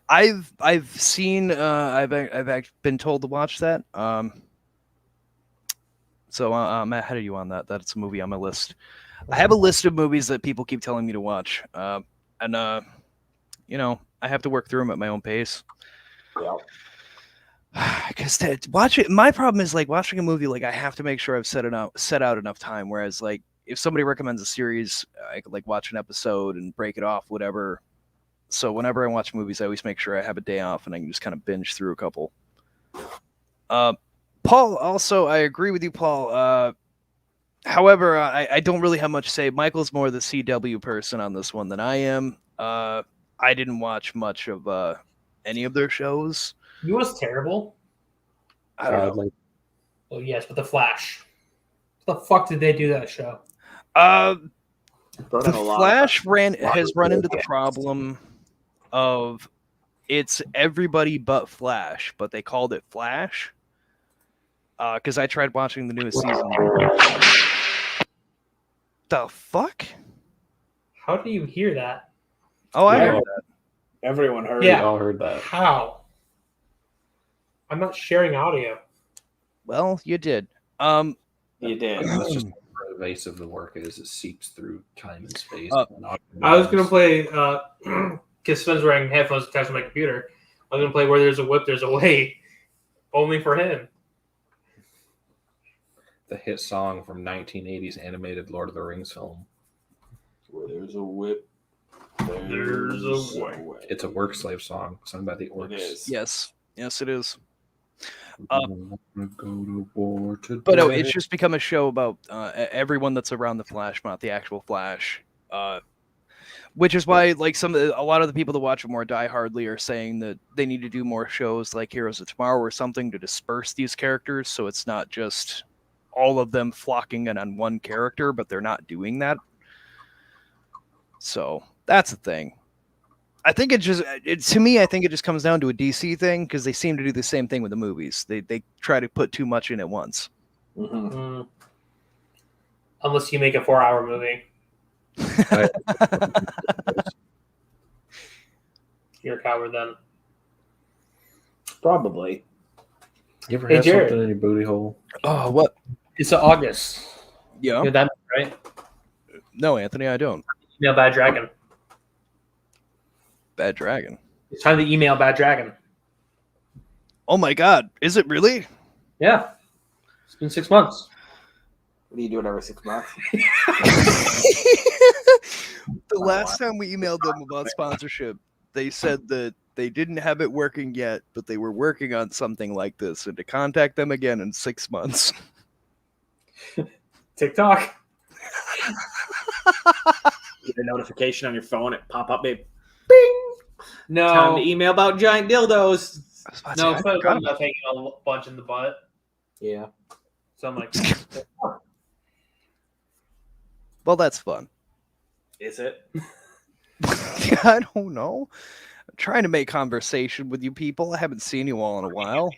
I've seen. I've been told to watch that. So I'm ahead of you on that. That's a movie on my list. I have a list of movies that people keep telling me to watch, and you know, I have to work through them at my own pace. Yeah. Because to watch it, my problem is like watching a movie. Like I have to make sure I've set out enough time. Whereas like if somebody recommends a series, I could like watch an episode and break it off, whatever. So whenever I watch movies, I always make sure I have a day off and I can just kind of binge through a couple. Paul, also, I agree with you, Paul. However, I don't really have much to say. Michael's more the CW person on this one than I am. I didn't watch much of any of their shows. You was terrible. I don't know. Oh yes, but The Flash. What the fuck did they do that show? The Flash has run into the problem of it's everybody but Flash, but they called it Flash. Because I tried watching the newest season. The fuck? How do you hear that? Oh, I heard that. Everyone heard. We all heard that. How? I'm not sharing audio. Well, you did. You did. That's just how pervasive the work is. It seeps through time and space. I was gonna play because Sven's wearing headphones attached to my computer. I was gonna play Where There's a Whip, There's a Way, only for him. The hit song from 1980s animated Lord of the Rings film. Where there's a whip, There's a way. It's a work slave song sung by the orcs. It is. Yes, it is. Go to war today. But no, it's just become a show about everyone that's around the Flash, not the actual Flash. Which is why, like, a lot of the people that watch it more diehardly are saying that they need to do more shows like Heroes of Tomorrow or something to disperse these characters, so it's not just all of them flocking in on one character, but they're not doing that. So that's the thing. I think to me, I think it just comes down to a DC thing because they seem to do the same thing with the movies. They try to put too much in at once. Mm-hmm. Unless you make a 4-hour movie. You're a coward then. Probably. You ever Hey, had Jared. something in your booty hole? Oh, what? It's August. Yeah. You know that, right? No, Anthony, I don't. Email Bad Dragon. Bad Dragon. It's time to email Bad Dragon. Oh my God. Is it really? Yeah. It's been 6 months. What do you do it every 6 months? The last time we emailed them about sponsorship, they said that they didn't have it working yet, but they were working on something like this, and to contact them again in 6 months. TikTok. You get a notification on your phone, it pop up, babe. No. Time to email about giant dildos. No, it's probably about taking a bunch in the butt. Yeah. So I'm like, well, that's fun. Is it? I don't know. I'm trying to make conversation with you people. I haven't seen you all in a while.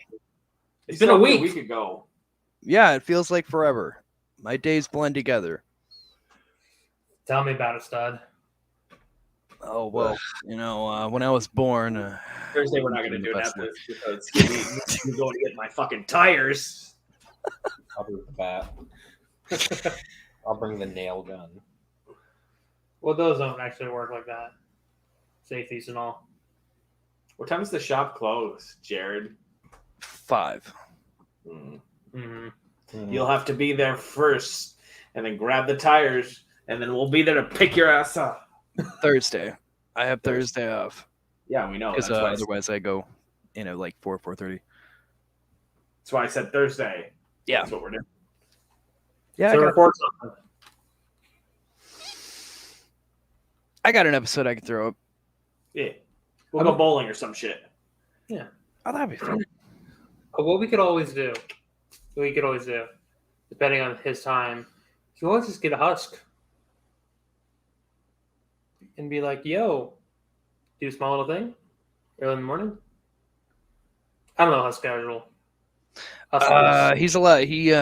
It's been a only week. A week ago. Yeah, it feels like forever. My days blend together. tell me about it, stud. Oh, well, when I was born... Thursday we're not going to do an episode because you're going to get my fucking tires. I'll bring the bat. I'll bring the nail gun. Well, those don't actually work like that. Safeties and all. What time does the shop close, Jared? 5. Mm-hmm. You'll have to be there first and then grab the tires, and then we'll be there to pick your ass up. Thursday. I have Thursday off. Yeah, we know. Because otherwise I go in at like 4:30. That's why I said Thursday. Yeah. That's what we're doing. Yeah, So report something. I got an episode I can throw up. Yeah. We'll go bowling or some shit. Yeah. Oh, that'd be fun. What we could always do, depending on his time, you can always just get a husk and be like, yo, do a small little thing early in the morning. I don't know husk casual. He's a lot. He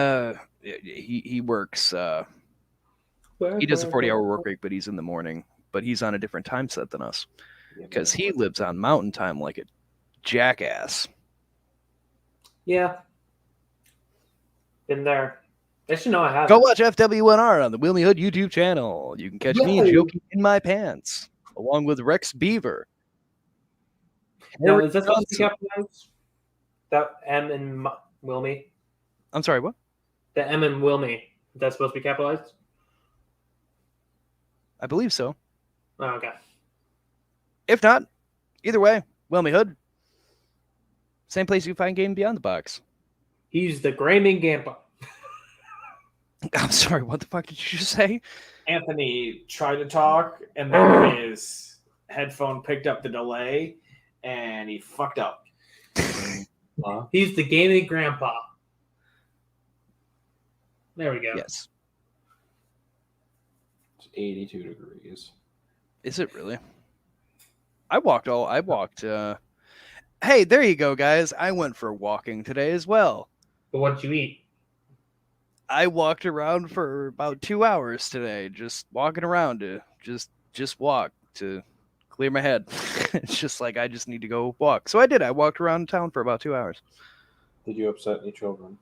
works. He does a 40-hour work week, but he's in the morning. But he's on a different time set than us because he lives on mountain time like a jackass. Yeah. Been there. They should know I have. Go watch FW1R on the Wilmy Hood YouTube channel. You can catch me joking in my pants along with Rex Beaver. No, is that supposed to be capitalized? That M in Wilmy? I'm sorry, what? The M in Wilmy. That's supposed to be capitalized? I believe so. Oh, okay. If not, either way, Wilmy Hood. Same place you find Game Beyond the Box. He's the Graming Gampa. I'm sorry, what the fuck did you just say? Anthony tried to talk, and then his headphone picked up the delay, and he fucked up. He's the gaming grandpa. There we go. Yes. It's 82 degrees. Is it really? I walked. Hey, there you go, guys. I went for walking today as well. But what'd you eat? I walked around for about 2 hours today, just walking around to just walk to clear my head. It's just like I just need to go walk. So I did. I walked around town for about 2 hours. Did you upset any children?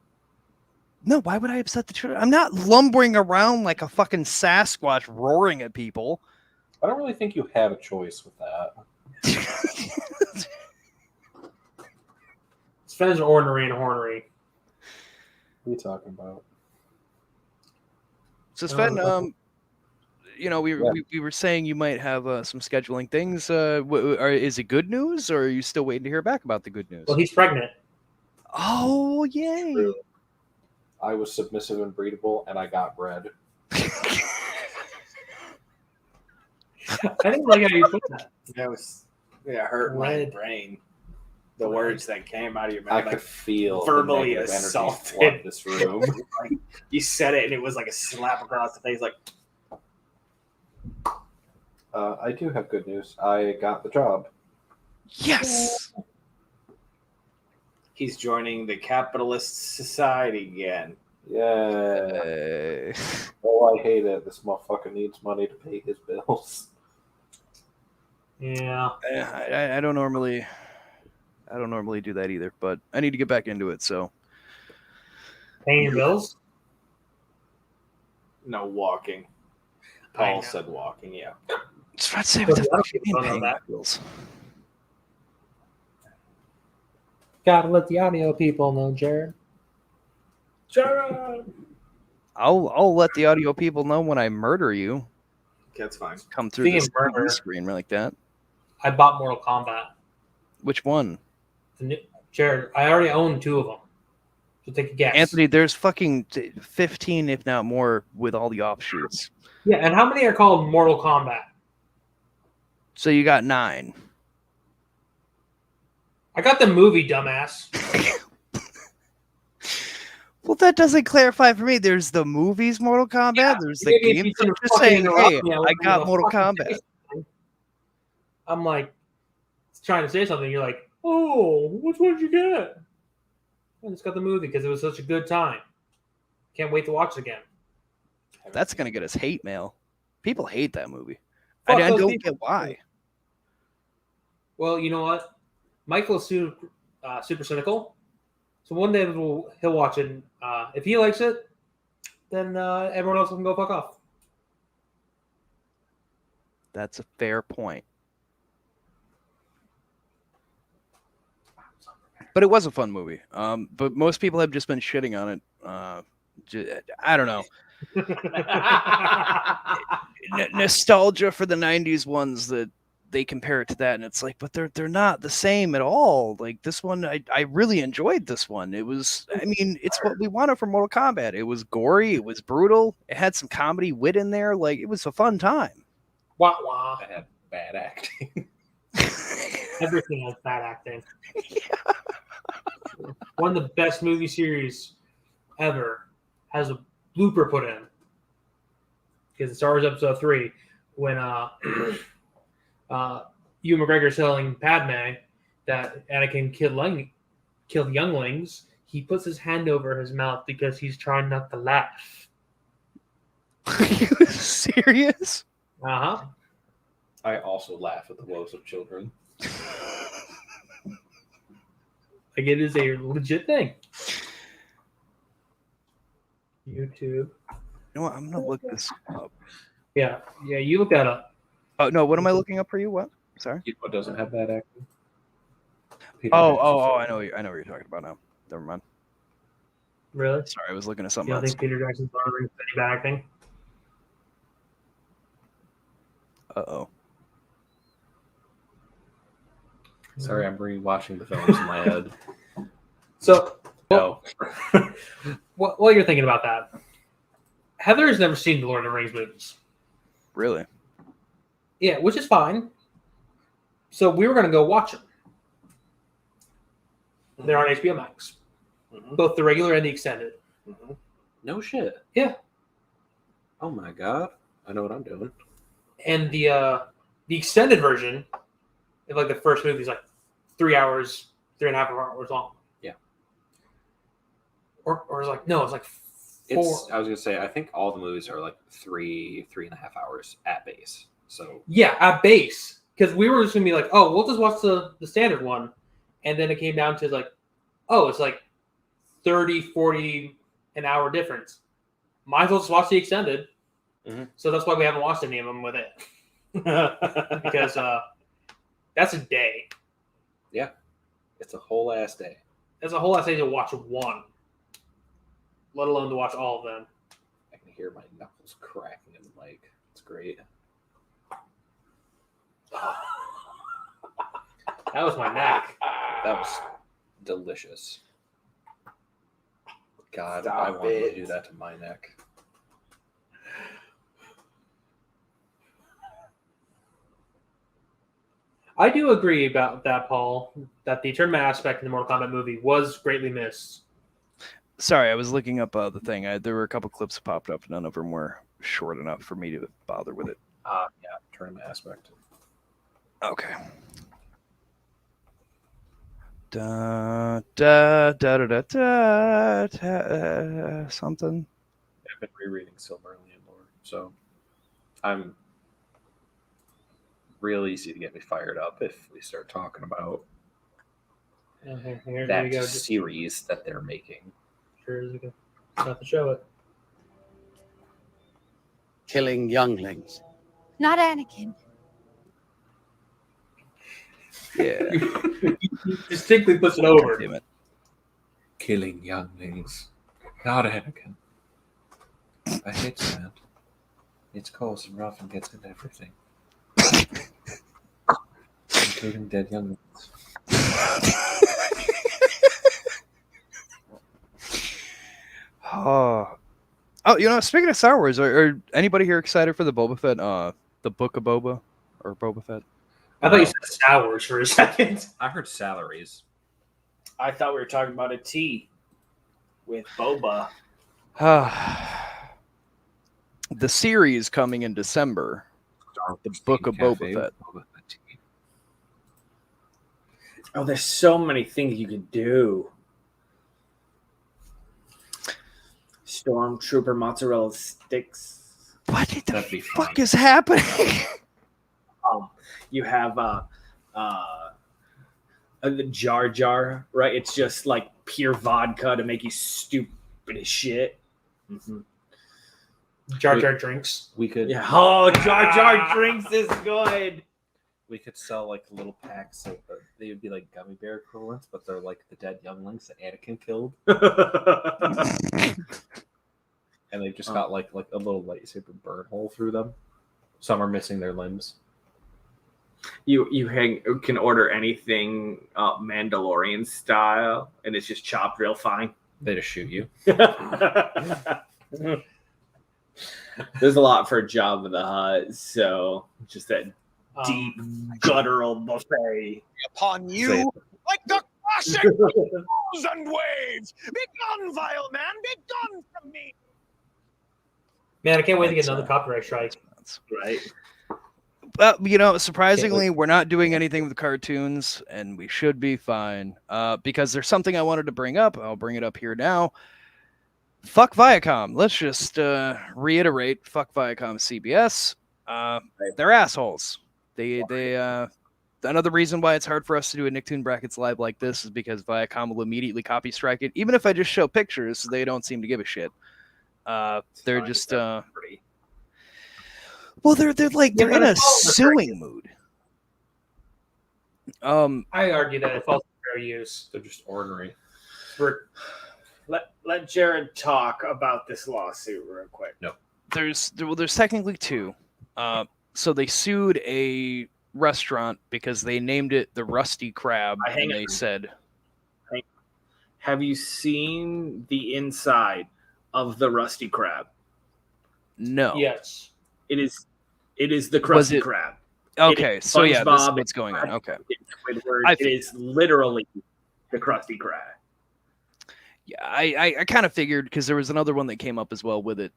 No, why would I upset the children? I'm not lumbering around like a fucking Sasquatch roaring at people. I don't really think you have a choice with that. Sven's ornery and hornery. What are you talking about? So Sven, we were saying you might have some scheduling things. Is it good news, or are you still waiting to hear back about the good news? Well, he's pregnant. Oh, yay! True. I was submissive and breedable, and I got bred. I didn't like how you put that. It hurt my brain. The words that came out of your mouth. I could feel verbally the assaulted this room. Like, you said it, and it was like a slap across the face. Like, I do have good news. I got the job. Yes. He's joining the capitalist society again. Yeah. Oh, I hate it. This motherfucker needs money to pay his bills. Yeah. I don't normally do that either, but I need to get back into it. So, Paying your bills? No, walking. Paul said walking. Yeah. Just try to say what the fuck you mean Don't know paying my that. bills. Gotta let the audio people know, Jared. Jared. I'll let the audio people know when I murder you. That's fine. Come through Speaking this of murder, screen like that. I bought Mortal Kombat. Which one? Jared, I already own 2 of them. So take a guess. Anthony, there's fucking 15, if not more, with all the offshoots. Yeah, and how many are called Mortal Kombat? So you got 9. I got the movie, dumbass. Well, that doesn't clarify for me. There's the movies Mortal Kombat. Yeah, There's the maybe if game. you So didn't just fucking saying, interrupt hey, me, I wouldn't be got able to Mortal fucking Kombat. say something. I'm like trying to say something. You're like, oh, which one did you get? I just got the movie because it was such a good time. Can't wait to watch it again. That's gonna get us hate mail. People hate that movie. Fuck I those don't people. get why. Well, you know what? Michael's super cynical. So one day he'll watch it. And, if he likes it, then everyone else can go fuck off. That's a fair point. But it was a fun movie. But most people have just been shitting on it. I don't know. Nostalgia for the 90s ones that they compare it to that, and it's like, but they're not the same at all. Like this one, I really enjoyed this one. It was, I mean, it's what we wanted from Mortal Kombat. It was gory, it was brutal, it had some comedy wit in there. Like it was a fun time. Wah wah. I had bad acting. Everything has bad acting. One of the best movie series ever has a blooper put in because it's Star Wars Episode 3 when Ewan McGregor telling Padme that Anakin killed younglings. He puts his hand over his mouth because he's trying not to laugh. Are you serious? Uh-huh. I also laugh at the woes of children. Like it is a legit thing. YouTube. You know what? I'm gonna look this up. Yeah, you look that up. Oh no, what am I looking up for you? What? Sorry. You know what doesn't have bad acting? Oh! I know what you're talking about now. Never mind. Really? Sorry, I was looking at You something don't else. think Peter Jackson's any bad acting? Uh-oh. Sorry, I'm rewatching the films in my head. So, No. while you're thinking about that, Heather has never seen the Lord of the Rings movies. Really? Yeah, which is fine. So we were going to go watch them. They're on HBO Max, both the regular and the extended. No shit. Yeah. Oh my god. I know what I'm doing. And the extended version, like the first movie, is like 3 hours, 3.5 hours long. Yeah. Or it's like no, it's like 4. I was gonna say I think all the movies are like 3.5 hours at base. So yeah, at base, because we were just gonna be like, oh, we'll just watch the standard one, and then it came down to like, oh, it's like 30, 40 an hour difference. Might as well just watch the extended. So that's why we haven't watched any of them with it. Because that's a day. yeah, it's a whole ass day. That's a whole lot of day to watch one, let alone to watch all of them. I can hear my knuckles cracking in the mic. It's great. That was my neck. That was delicious. God, Stop I wanted it. to do that to my neck. I do agree about that, Paul, that the tournament aspect in the Mortal Kombat movie was greatly missed. Sorry, I was looking up the thing. There were a couple clips that popped up. None of them were short enough for me to bother with it. Yeah, tournament aspect. Okay. Da da da da da da, da something. I've been rereading Silmarillion lore, so I'm real easy to get me fired up if we start talking about Here that we go. series that they're making. Sure as we can. Not to show it. Killing younglings. Not Anakin. Yeah. He distinctly puts it over. Damn it. Killing younglings. Not Anakin. I hate that. It's coarse and rough and gets into everything. Including dead younglings. Oh, you know, speaking of Star Wars, are anybody here excited for the Boba Fett, the Book of Boba, or Boba Fett? I thought you said Star Wars for a second. I heard salaries. I thought we were talking about a tea with boba. The series coming in December. The Book of Boba Fett. Oh, there's so many things you could do. Stormtrooper mozzarella sticks. What the fuck is happening? You have the Jar Jar, right? It's just like pure vodka to make you stupid as shit. Mm-hmm. Jar Jar drinks. We could. Yeah. Oh, Jar Jar drinks is good. We could sell like little packs of. They would be like gummy bear equivalents, but they're like the dead younglings that Anakin killed. And they've just got like a little lightsaber burn hole through them. Some are missing their limbs. You can order anything Mandalorian style, and it's just chopped real fine. They just shoot you. There's a lot for Jabba the Hutt, so just that deep guttural buffet upon you, like the classic thousand waves. Be gone, vile man! Be gone from me! Man, I can't wait to get another copyright strike. Right. Well, surprisingly, we're not doing anything with cartoons, and we should be fine. Because there's something I wanted to bring up. I'll bring it up here now. Fuck Viacom. Let's just reiterate. Fuck Viacom CBS. They're assholes. They another reason why it's hard for us to do a Nicktoon Brackets live like this is because Viacom will immediately copy strike it. Even if I just show pictures, they don't seem to give a shit. They're just well, they're in a suing mood. I argue that it falls to fair use. They're just ornery. Let Jared talk about this lawsuit real quick. No, there's technically two. So they sued a restaurant because they named it the Rusty Crab, and they said, "Have you seen the inside of the Rusty Crab?" No. Yes. It is the Krusty Krab. Okay, so yeah, this is what's going on. Okay. It is literally the Krusty Krab. Yeah, I kind of figured because there was another one that came up as well with it.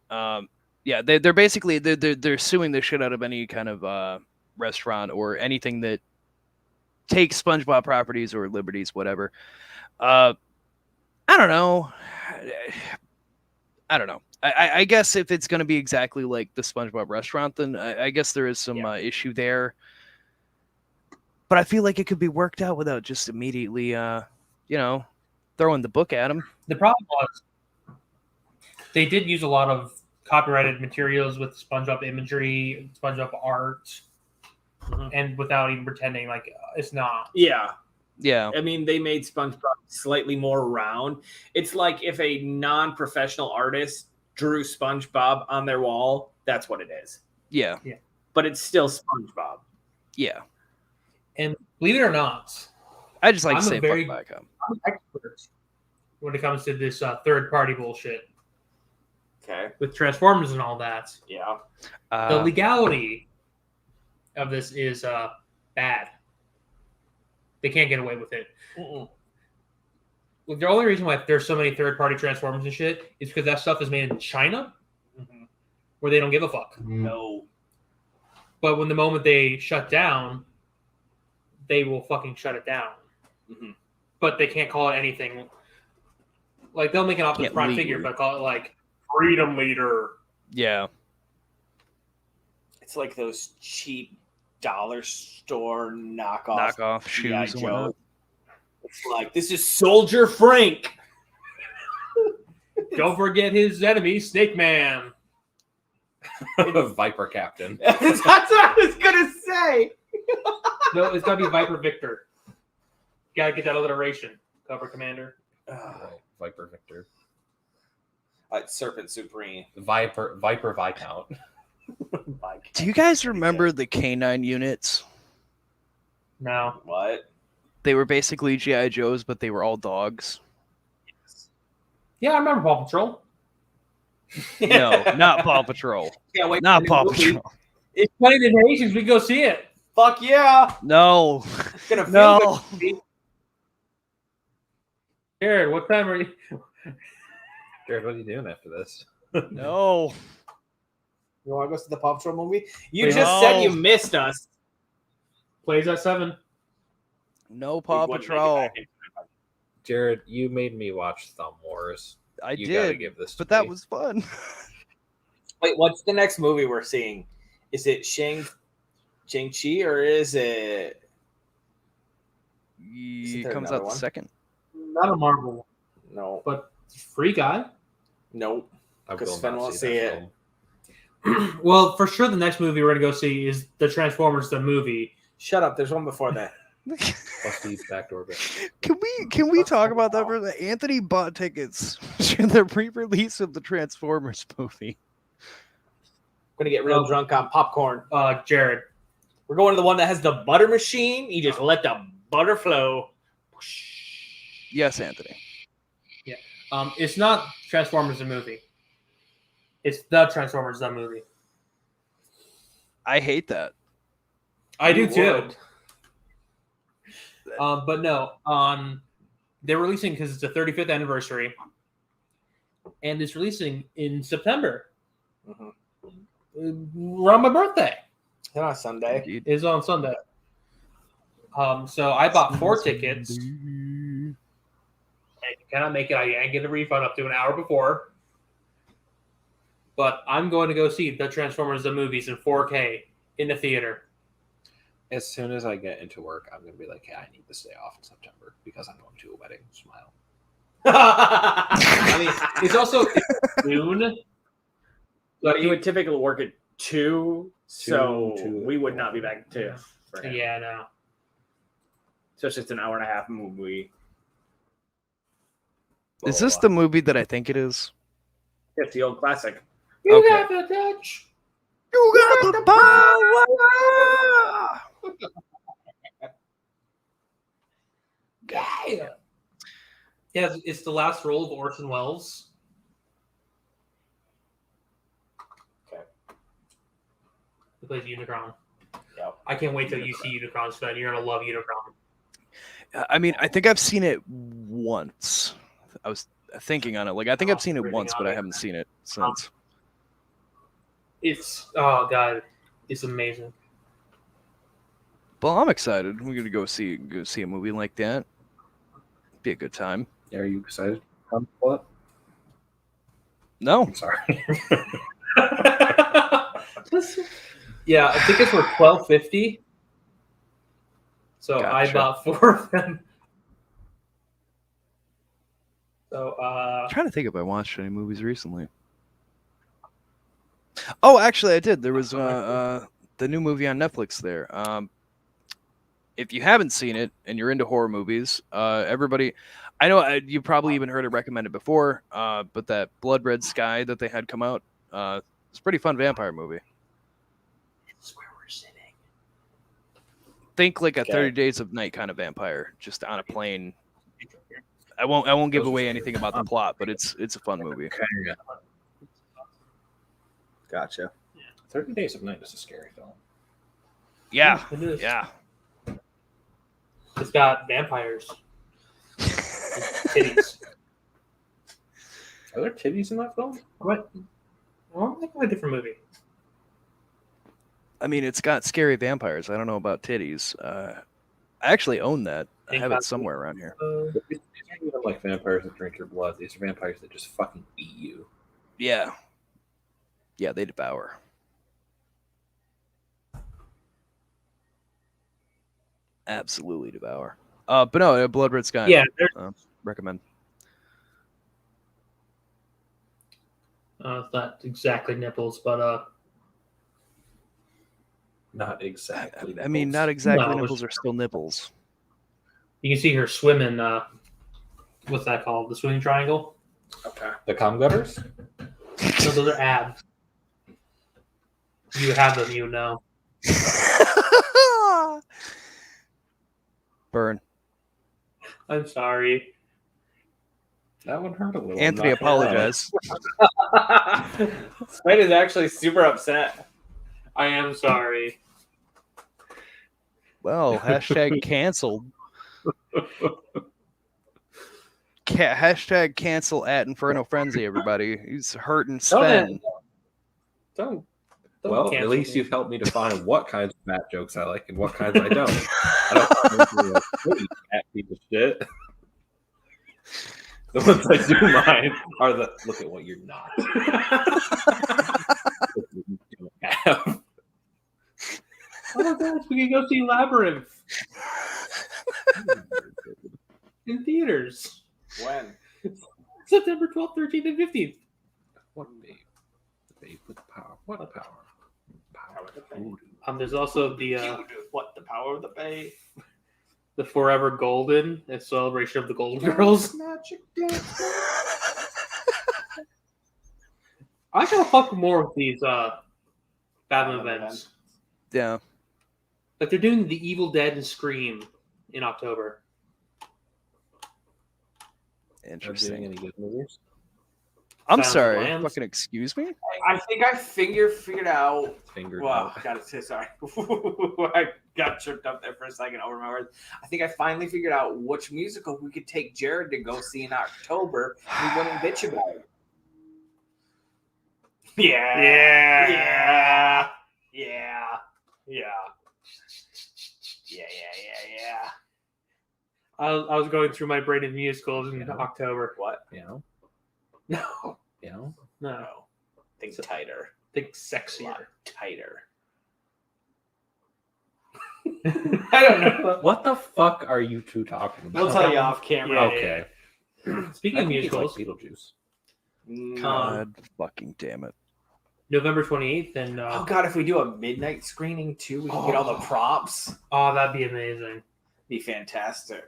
Yeah, they're basically they're suing the shit out of any kind of restaurant or anything that takes SpongeBob properties or liberties, whatever. I don't know. I guess if it's going to be exactly like the SpongeBob restaurant, then I guess there is some issue there. But I feel like it could be worked out without just immediately, throwing the book at them. The problem was they did use a lot of copyrighted materials with SpongeBob imagery, SpongeBob art, and without even pretending like it's not. Yeah. Yeah. I mean, they made SpongeBob slightly more round. It's like if a non-professional artist drew SpongeBob on their wall, that's what it is. Yeah. Yeah. But it's still SpongeBob. Yeah. And believe it or not, I just like to say I'm an expert when it comes to this third-party bullshit. Okay. With Transformers and all that. Yeah. The legality of this is bad. They can't get away with it. The only reason why there's so many third-party Transformers and shit is because that stuff is made in China, where they don't give a fuck. No. But when the moment they shut down, they will fucking shut it down. But they can't call it anything. Like, they'll make an Optimus Prime figure, but call it, like, Freedom Leader. Yeah. It's like those cheap dollar store knockoff shoes. It's like, this is Soldier Frank. Don't forget his enemy, Snake Man. Viper Captain. That's what I was gonna say. No, it's gotta be Viper Victor. Gotta get that alliteration. Cobra Commander. Viper Victor. Serpent Supreme. Viper Viscount. Do you guys remember the K9 units? No. What? They were basically G.I. Joes, but they were all dogs. Yeah, I remember Paw Patrol. No, not Paw Patrol. Can't wait not Paw Patrol. It's 20 Nations. We can go see it. Fuck yeah. No. It's gonna feel no. good. Jared, what time are you? Jared, what are you doing after this? No. You want to go see the Paw Patrol movie? You Wait, just said you missed us. Plays at 7. No Paw Patrol. Jared, you made me watch Thumb Wars. You gotta did, give this to but that me. was fun. Wait, what's the next movie we're seeing? Is it Shang-Chi or is it? It comes out the second. Not a Marvel one, No, but Free Guy. no, because Sven won't see it. Well, for sure, the next movie we're gonna go see is the Transformers the movie. Shut up. There's one before that. Steve's backdoor bit. Can we talk about that for the Anthony bought tickets to the pre-release of the Transformers movie? Gonna get real drunk on popcorn. Jared, We're going to the one that has the butter machine. You just let the butter flow. Yes, Anthony. it's not Transformers the movie. It's the Transformers the movie. I hate that. I do You too. would. But no, they're releasing because it's the 35th anniversary, and it's releasing in September. Around my birthday. It's on Sunday. It's on Sunday. So I bought 4 tickets. And if you cannot make it, I can get a refund up to an hour before. But I'm going to go see the Transformers the movies in 4K in the theater. As soon as I get into work, I'm going to be like, hey, I need this day off in September because I'm going to a wedding. Smile. I mean, it's also June. But you would typically work at 2, so two. we would not be back at 2. for him. Yeah, no. So it's just an hour and a half movie. Is this the movie that I think it is? It's the old classic. You got the touch. You got the power. Yeah, it's the last role of Orson Welles. Okay. He plays Unicron. Yep. I can't wait till you see Unicron, Sven. You're gonna love Unicron. I mean, I think I've seen it once. I was thinking on it. Like, I think I've seen it once, but I haven't seen it since. It's it's amazing. Well, I'm excited. We're gonna go see a movie like that. Be a good time. Are you excited? What? No. I'm sorry. Yeah, tickets were $12.50. So Gotcha. I bought 4 of them. So I'm trying to think if I watched any movies recently. Oh, actually, I did. There was the new movie on Netflix there. If you haven't seen it and you're into horror movies, everybody, I know you probably even heard it recommended before, but that Blood Red Sky that they had come out, it's a pretty fun vampire movie. That's where we're sitting. Think like a 30 Days of Night kind of vampire, just on a plane. I won't give away anything about the plot, but it's a fun movie. Okay. Gotcha. 30 Days of Night is a scary film. Yeah, It is. yeah. It's got vampires. Titties. Are there titties in that film? What? Well, I'm thinking of a different movie. I mean, it's got scary vampires. I don't know about titties. I actually own that. I have it somewhere around here. These aren't even like vampires that drink your blood. These are vampires that just fucking eat you. Yeah. Yeah, they devour. Absolutely devour. But no, Blood Red Sky. Yeah, recommend. it's not exactly nipples, but Not exactly. I mean, not exactly No, nipples are still nipples. you can see her swimming. What's that called? The swimming triangle? Okay. The cum gutters? No, those are abs. You have them, you know. Burn. I'm sorry. That one hurt a little. Anthony, I'm not gonna lie. apologize. Sven is actually super upset. I am sorry. Well, hashtag canceled. Hashtag cancel at Inferno Frenzy, everybody. He's hurting Don't Sven. Don't Well, at cancel least me. you've helped me define what kinds of fat jokes I like and what kinds I don't. I don't like fat piece of shit. The ones I do mind are the look at what you're not. You don't have. Oh gosh, we can go see Labyrinth in theaters. When? September 12th, 13th, and 15th. What babe? The babe with power. What power? Power of the babe. There's also the What? The power of the bay? the Forever Golden, a celebration of the Golden Girls. Magic dance. I gotta fuck more with these Batman events. Yeah. Like they're doing the Evil Dead and Scream in October. Are doing Interesting. any good movies? I'm Silence of the sorry. Lambs. Fucking excuse me? I think I figured out. Fingered Wow, out. gotta say sorry. I got tripped up there for a second over my words. I think I finally figured out which musical we could take Jared to go see in October. We wouldn't bitch about it. Yeah. Yeah. Yeah. Yeah. I was going through my brain of musicals in October. What? You know? No, You know? no. No. Think tighter. Think A lot sexier. tighter. I don't know. What the fuck are you two talking about? We'll tell you off camera. Yeah. Okay. Speaking I of think you like musicals, Beetlejuice. God fucking damn it. November 28th, and Oh god, if we do a midnight screening too, we can get all the props. oh, that'd be amazing. Be fantastic.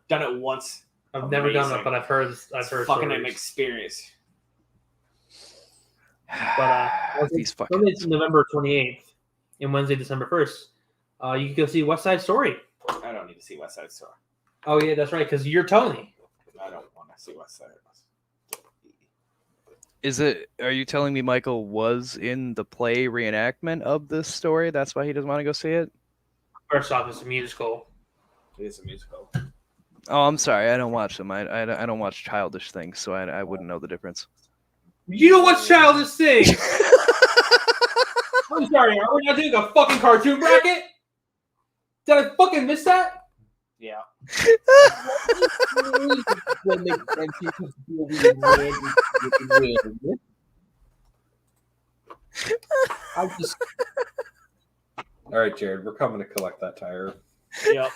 Done it once. I've never done Amazing. it, but I've heard Fucking an stories. experience. But These fucking. Sunday's November 28th and Wednesday, December 1st. You can go see West Side Story. I don't need to see West Side Story. Oh yeah, that's right, because you're Tony. I don't want to see West Side. Is it? Are you telling me Michael was in the play reenactment of this story? That's why he doesn't want to go see it? First off, it's a musical. It is a musical. Oh, I'm sorry. I don't watch them. I don't watch childish things, so I wouldn't know the difference. You know what's childish thing? I'm sorry, are we not doing a fucking cartoon bracket? Did I fucking miss that? Yeah. I just All right, Jared, we're coming to collect that tire. Yep.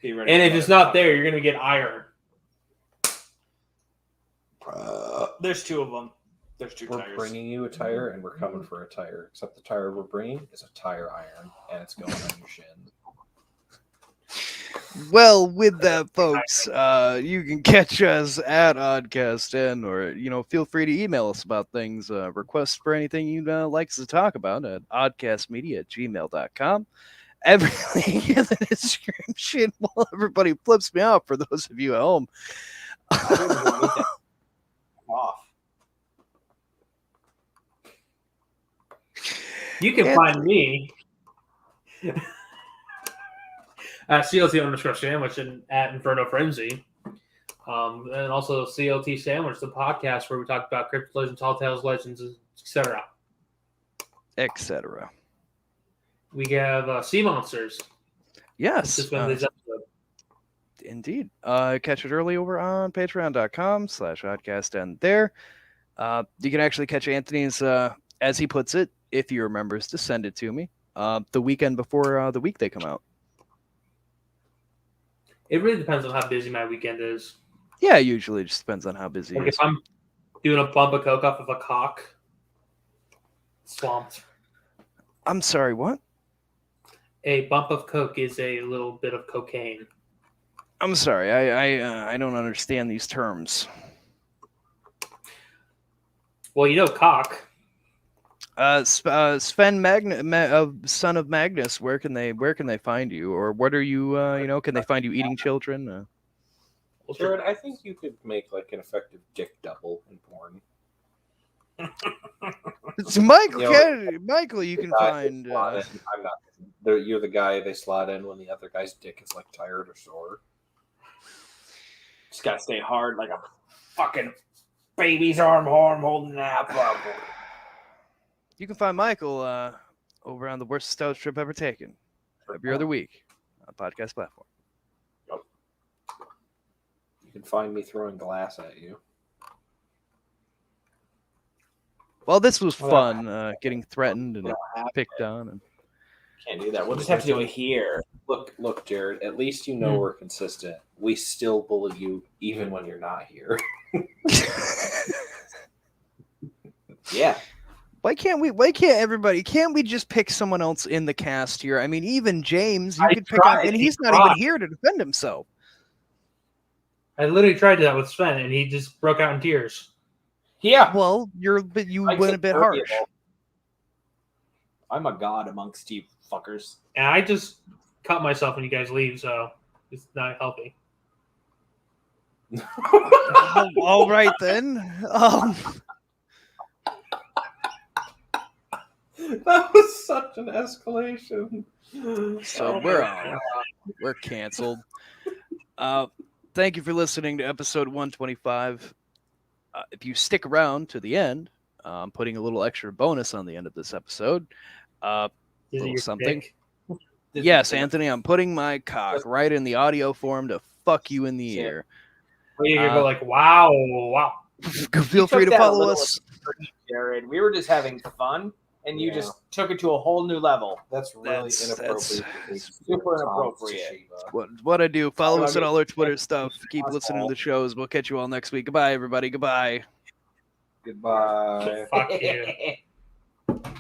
Be ready and for if it's that. not there, you're gonna get iron. There's two of them. There's two We're tires. bringing you a tire, and we're coming for a tire. Except the tire we're bringing is a tire iron, and it's going on your shin. Well, with that, folks, you can catch us at Oddcast or feel free to email us about things, requests for anything you'd like us to talk about at oddcastmedia@gmail.com. Everything in the description while everybody flips me off for those of you at home. Off. You can find me at CLT_sandwich and at Inferno Frenzy. And also CLT Sandwich, the podcast where we talk about cryptid legends, tall tales, legends, etc. Etc. We have Sea Monsters. Yes. This Wednesday's episode. Indeed. Catch it early over on patreon.com/oddcast, and there you can actually catch Anthony's, as he puts it, if he remembers to send it to me, the weekend before the week they come out. It really depends on how busy my weekend is. Yeah, usually it just depends on how busy Like it is. if I'm doing a bump of coke off of a cock, swamped. I'm sorry, what? A bump of coke is a little bit of cocaine. I'm sorry, I don't understand these terms. Well, you know cock. Sven son of Magnus, where can they find you, or what are you? Can they find you eating children? Well, Jared, I think you could make like an effective dick double in porn. It's Michael. You know, Michael, you can find. I'm not. You're the guy they slot in when the other guy's dick is like tired or sore. Just gotta stay hard like a fucking baby's arm holding an apple. You can find Michael over on the worst stout trip ever taken every other week on a podcast platform. You can find me throwing glass at you. Well, this was fun, getting threatened and picked on. And can't do that. We'll just have to do it here. Look, Jared. At least you know we're consistent. We still bully you even when you're not here. Yeah. Why can't everybody? Can't we just pick someone else in the cast here? I mean, even James, you could pick on, and he's not even here to defend himself. I literally tried that with Sven, and he just broke out in tears. Yeah. Well, you went a bit harsh. I'm a god amongst you fuckers. And I just cut myself when you guys leave, so it's not healthy. All right then. That was such an escalation. So we're canceled. Thank you for listening to episode 125. If you stick around to the end, I'm putting a little extra bonus on the end of this episode. Little something. Yes, Anthony, I'm putting my cock right in the audio form to fuck you in the ear. You're gonna go like, wow. Feel free to follow us. Jared, we were just having fun, and you just took it to a whole new level. That's really inappropriate. Super inappropriate. What I do, follow us on all our Twitter stuff. Keep listening to the shows. We'll catch you all next week. Goodbye, everybody. Goodbye. Goodbye. Fuck you.